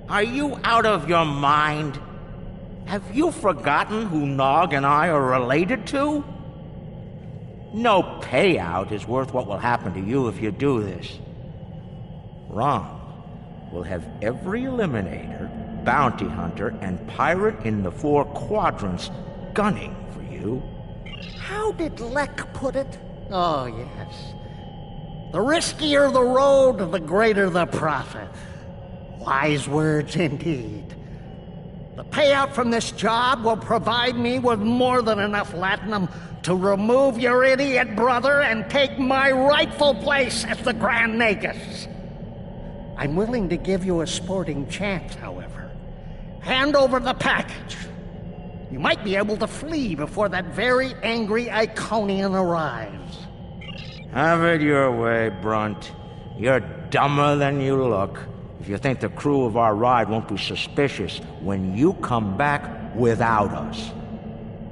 Are you out of your mind? Have you forgotten who Nog and I are related to? No payout is worth what will happen to you if you do this. Wrong. We'll have every Eliminator, Bounty Hunter, and Pirate in the 4 quadrants gunning for you. How did Lek put it? Oh, yes. The riskier the road, the greater the profit. Wise words indeed. The payout from this job will provide me with more than enough latinum to remove your idiot brother and take my rightful place as the Grand Nagus. I'm willing to give you a sporting chance, however. Hand over the package. You might be able to flee before that very angry Iconian arrives. Have it your way, Brunt. You're dumber than you look. If you think the crew of our ride won't be suspicious when you come back without us.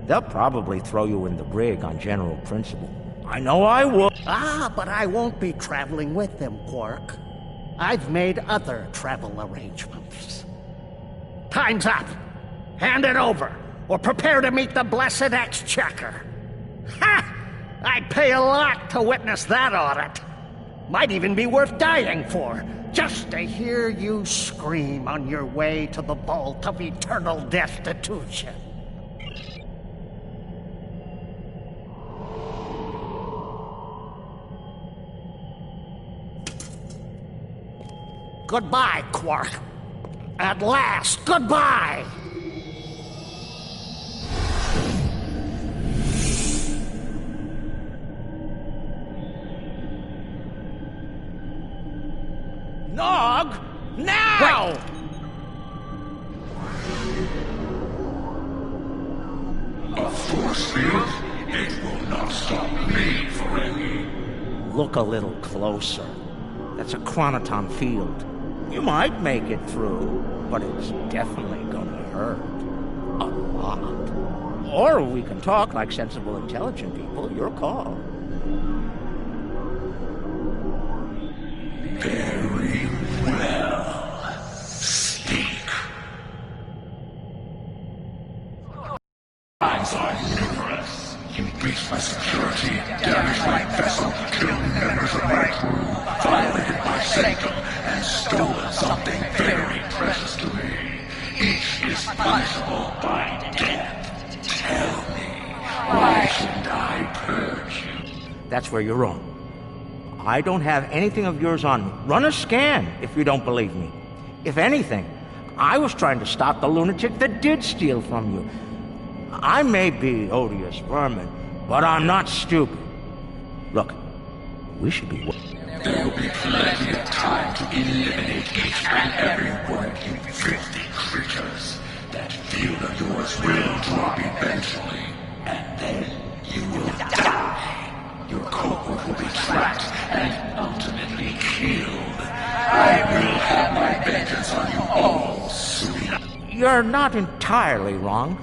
They'll probably throw you in the brig on general principle. I know I will. Ah, but I won't be traveling with them, Quark. I've made other travel arrangements. Time's up. Hand it over. or prepare to meet the blessed exchequer. Ha! I'd pay a lot to witness that audit. Might even be worth dying for, just to hear you scream on your way to the vault of eternal destitution. Goodbye, Quark. At last, goodbye! Nog! Now! Wait. A force field? It will not stop me, Ferengi. Look a little closer. That's a chronoton field. You might make it through, but it's definitely gonna hurt. A lot. Or we can talk like sensible, intelligent people. Your call. Very well. Speak. Eyes on numerous. You breached my security, damaged my vessel, killed members of my crew, violated my sanctum, and stolen something very precious to me. Each is punishable by death. Tell me, why shouldn't I purge you? That's where you're wrong. I don't have anything of yours on me. Run a scan if you don't believe me. If anything, I was trying to stop the lunatic that did steal from you. I may be odious vermin, but I'm not stupid. Look, we should be... There will be plenty of time to eliminate each and every one of you filthy creatures. That field of yours will drop eventually, and then you will die. Your cohort will be trapped and ultimately killed. I will have my vengeance on you all soon. You're not entirely wrong,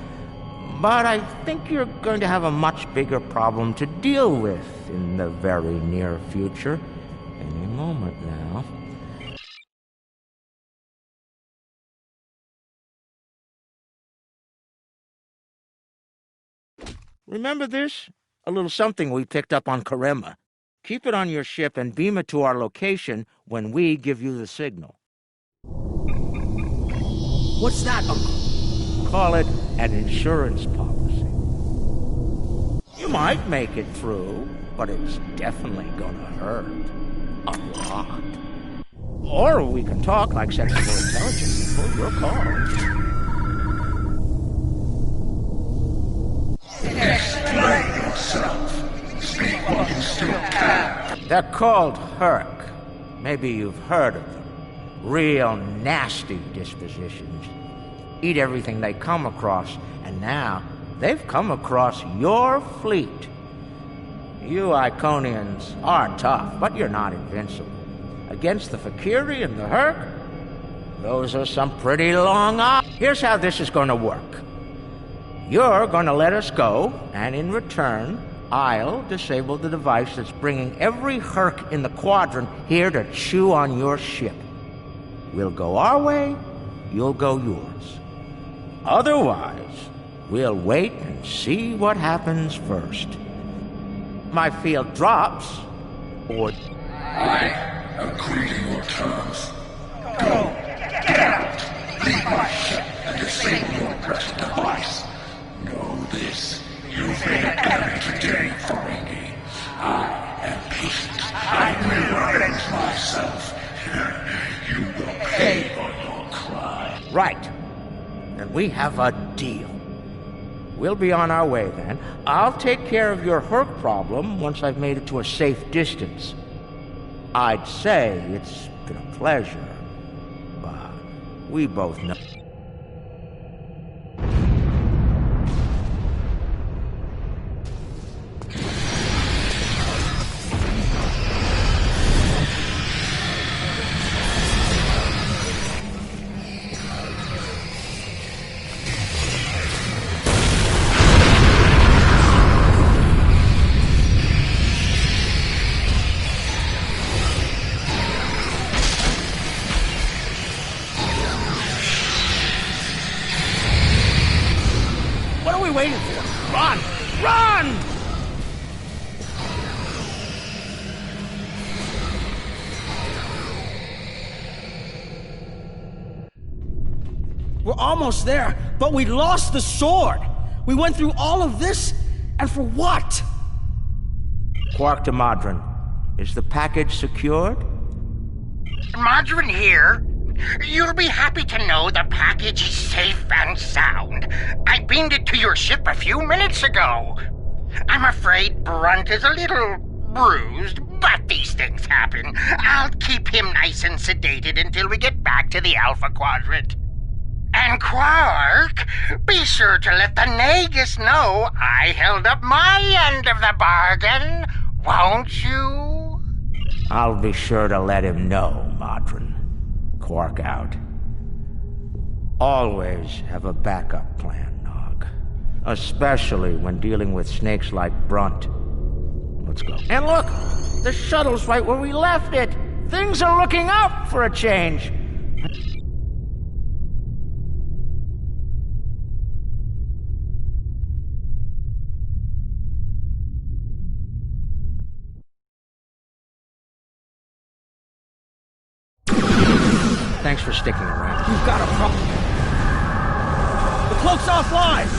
but I think you're going to have a much bigger problem to deal with in the very near future. Any moment now. Remember this? A little something we picked up on Karema. Keep it on your ship and beam it to our location when we give you the signal. What's that, Uncle? Call it an insurance policy. You might make it through, but it's definitely gonna hurt. A lot. Or we can talk like sensible, intelligent people. Your call. Explain yourself. Speak while you still can. They're called Herc. Maybe you've heard of them. Real nasty dispositions. Eat everything they come across, and now they've come across your fleet. You Iconians are tough, but you're not invincible. Against the Fakiri and the Herc, those are some pretty long odds. Here's how this is going to work. You're going to let us go, and in return, I'll disable the device that's bringing every Herc in the quadrant here to chew on your ship. We'll go our way, you'll go yours. Otherwise, we'll wait and see what happens first. My field drops, or... I agree to your terms. Go, get out, leave my ship, and disable your precious device. Know this, you've made an enemy today, Ferengi. I am patient. I will avenge myself. You will pay for your crime. Right. Then we have a deal. We'll be on our way then. I'll take care of your Herc problem once I've made it to a safe distance. I'd say it's been a pleasure, but we both know... waiting for? Run! Run! We're almost there, but we lost the sword! We went through all of this, and for what? Quark to Modron. Is the package secured? Modron here. You'll be happy to know the package is safe and sound. I beamed it to your ship a few minutes ago. I'm afraid Brunt is a little bruised, but these things happen. I'll keep him nice and sedated until we get back to the Alpha Quadrant. And Quark, be sure to let the Nagus know I held up my end of the bargain, won't you? I'll be sure to let him know, Modron. Quark out. Always have a backup plan, Nog. Especially when dealing with snakes like Brunt. Let's go. And look! The shuttle's right where we left it! Things are looking up for a change! Thanks for sticking around. You've got a problem. The cloak's offline!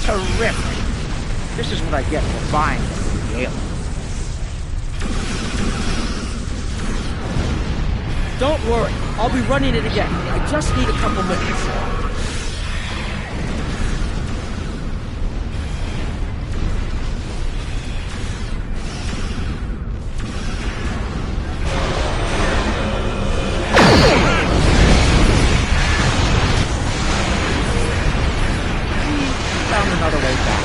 Terrific! This is what I get for buying the Gale. Don't worry, I'll be running it again. I just need a couple minutes. Another way back.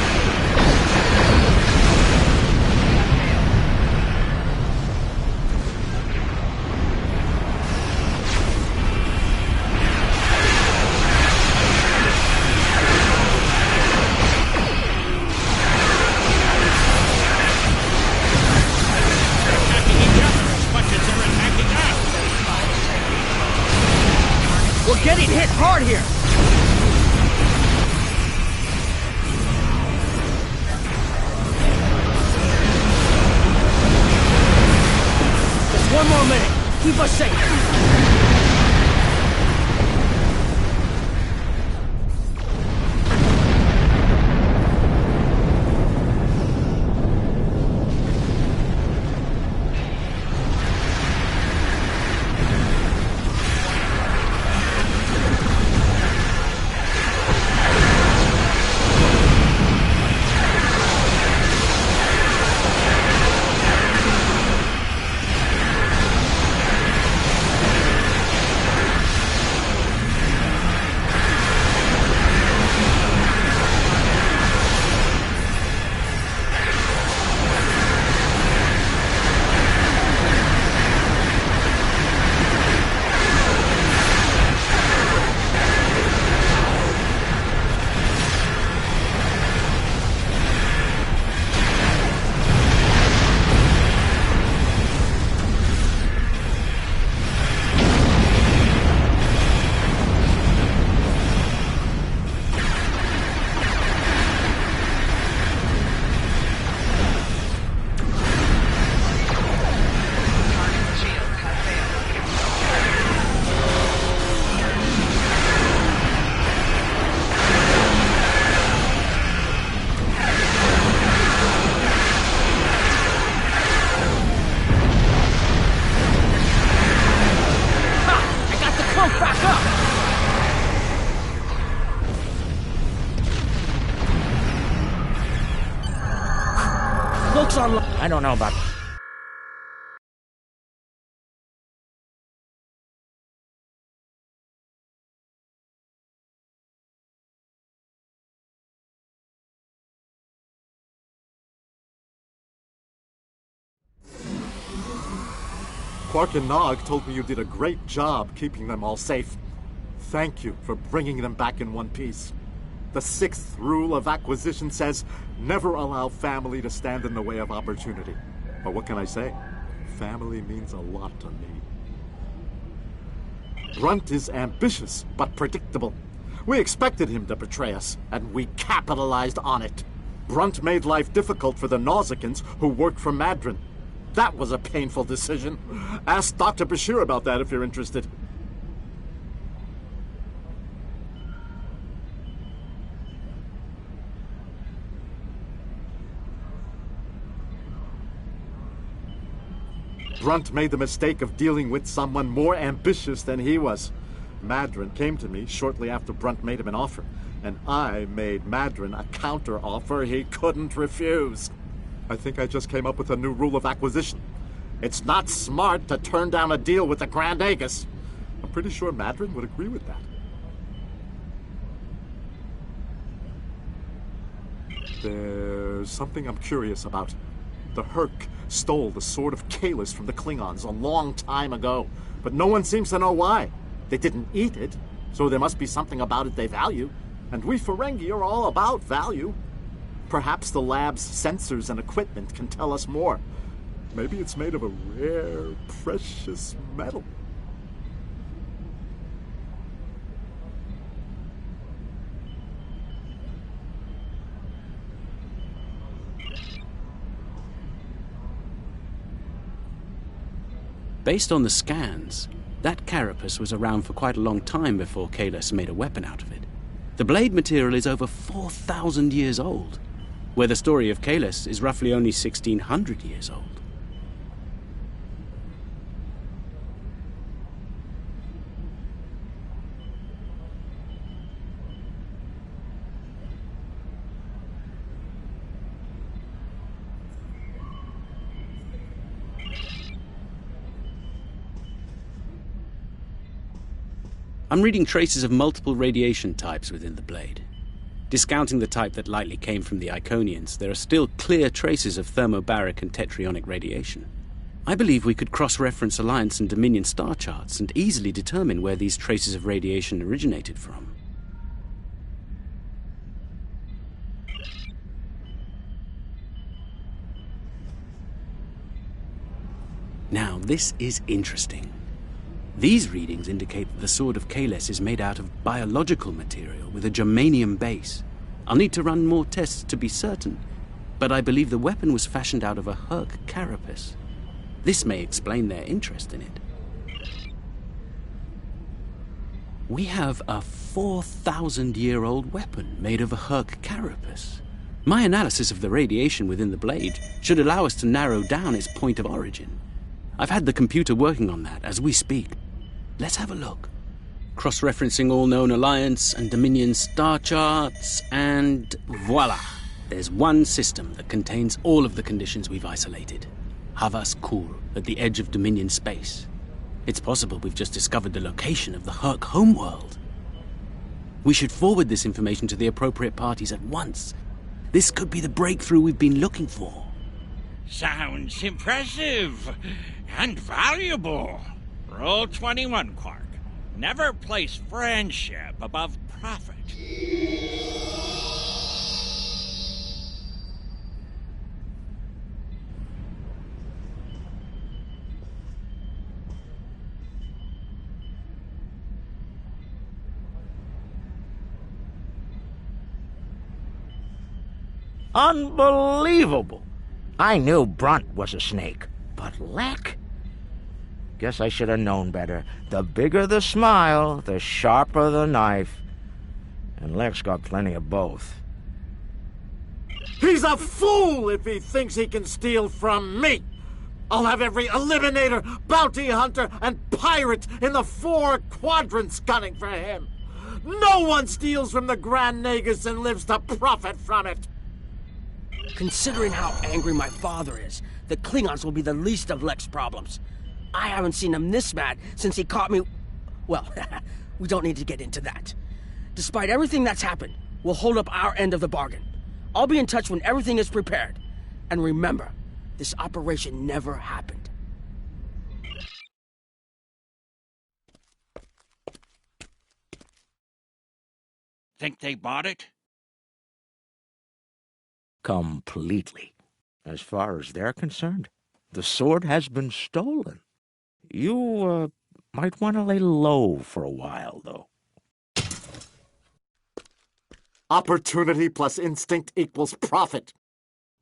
We're getting hit hard here! One more minute. Keep us safe. I don't know about... Quark and Nog told me you did a great job keeping them all safe. Thank you for bringing them back in one piece. The 6th rule of acquisition says, never allow family to stand in the way of opportunity. But what can I say? Family means a lot to me. Brunt is ambitious, but predictable. We expected him to betray us, and we capitalized on it. Brunt made life difficult for the Nausicans who worked for Madron. That was a painful decision. Ask Dr. Bashir about that if you're interested. Brunt made the mistake of dealing with someone more ambitious than he was. Madron came to me shortly after Brunt made him an offer, and I made Madron a counter-offer he couldn't refuse. I think I just came up with a new rule of acquisition. It's not smart to turn down a deal with the Grand Aegis. I'm pretty sure Madron would agree with that. There's something I'm curious about. The Herc stole the Sword of Kalis from the Klingons a long time ago, but no one seems to know why. They didn't eat it, so there must be something about it they value. And we Ferengi are all about value. Perhaps the lab's sensors and equipment can tell us more. Maybe it's made of a rare, precious metal. Based on the scans, that carapace was around for quite a long time before Kalis made a weapon out of it. The blade material is over 4,000 years old, where the story of Kalis is roughly only 1,600 years old. I'm reading traces of multiple radiation types within the blade. Discounting the type that likely came from the Iconians, there are still clear traces of thermobaric and tetrionic radiation. I believe we could cross-reference Alliance and Dominion star charts and easily determine where these traces of radiation originated from. Now, this is interesting. These readings indicate that the Sword of Kalis is made out of biological material with a germanium base. I'll need to run more tests to be certain, but I believe the weapon was fashioned out of a Herc carapace. This may explain their interest in it. We have a 4,000-year-old weapon made of a Herc carapace. My analysis of the radiation within the blade should allow us to narrow down its point of origin. I've had the computer working on that as we speak. Let's have a look. Cross-referencing all known Alliance and Dominion star charts, and voila! There's one system that contains all of the conditions we've isolated. Havas Kul, at the edge of Dominion space. It's possible we've just discovered the location of the Herc homeworld. We should forward this information to the appropriate parties at once. This could be the breakthrough we've been looking for. Sounds impressive and valuable. Rule 21, Quark. Never place friendship above profit. Unbelievable! I knew Brunt was a snake, but Lek? Guess I should have known better. The bigger the smile, the sharper the knife. And Lek's got plenty of both. He's a fool if he thinks he can steal from me! I'll have every eliminator, bounty hunter, and pirate in the 4 quadrants gunning for him! No one steals from the Grand Nagus and lives to profit from it! Considering how angry my father is, the Klingons will be the least of Lek's problems. I haven't seen him this mad since he caught me... Well, we don't need to get into that. Despite everything that's happened, we'll hold up our end of the bargain. I'll be in touch when everything is prepared. And remember, this operation never happened. Think they bought it? Completely. As far as they're concerned, the sword has been stolen. You, might want to lay low for a while, though. Opportunity plus instinct equals profit.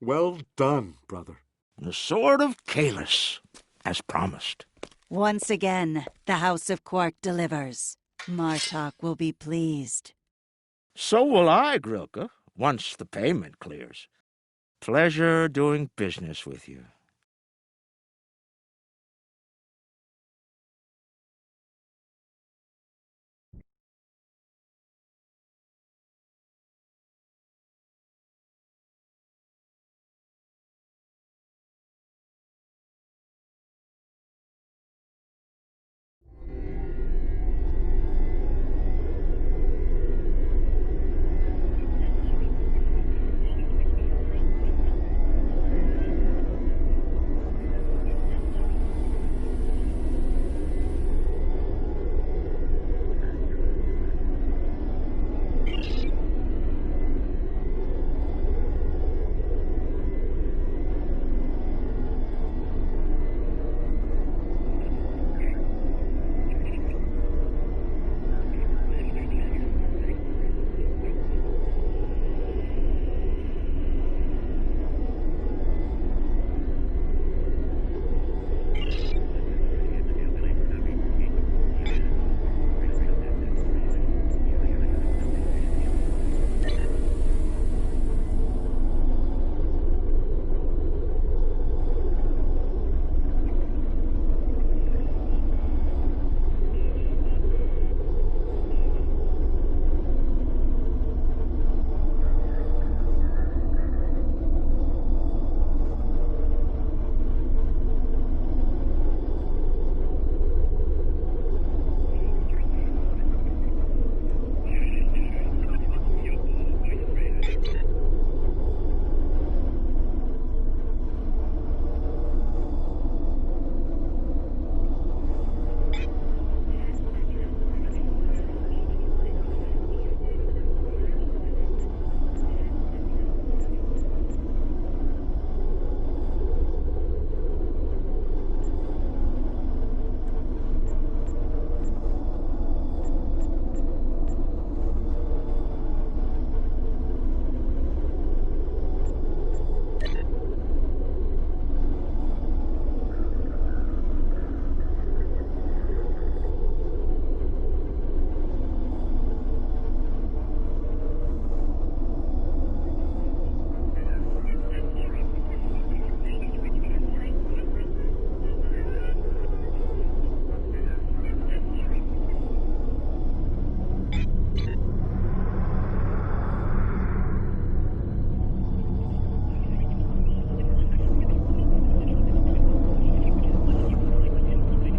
Well done, brother. The Sword of Kahless, as promised. Once again, the House of Quark delivers. Martok will be pleased. So will I, Grilka, once the payment clears. Pleasure doing business with you.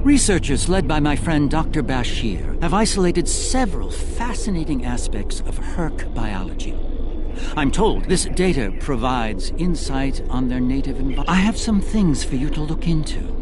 Researchers led by my friend Dr. Bashir have isolated several fascinating aspects of Herc biology. I'm told this data provides insight on their native environment. I have some things for you to look into.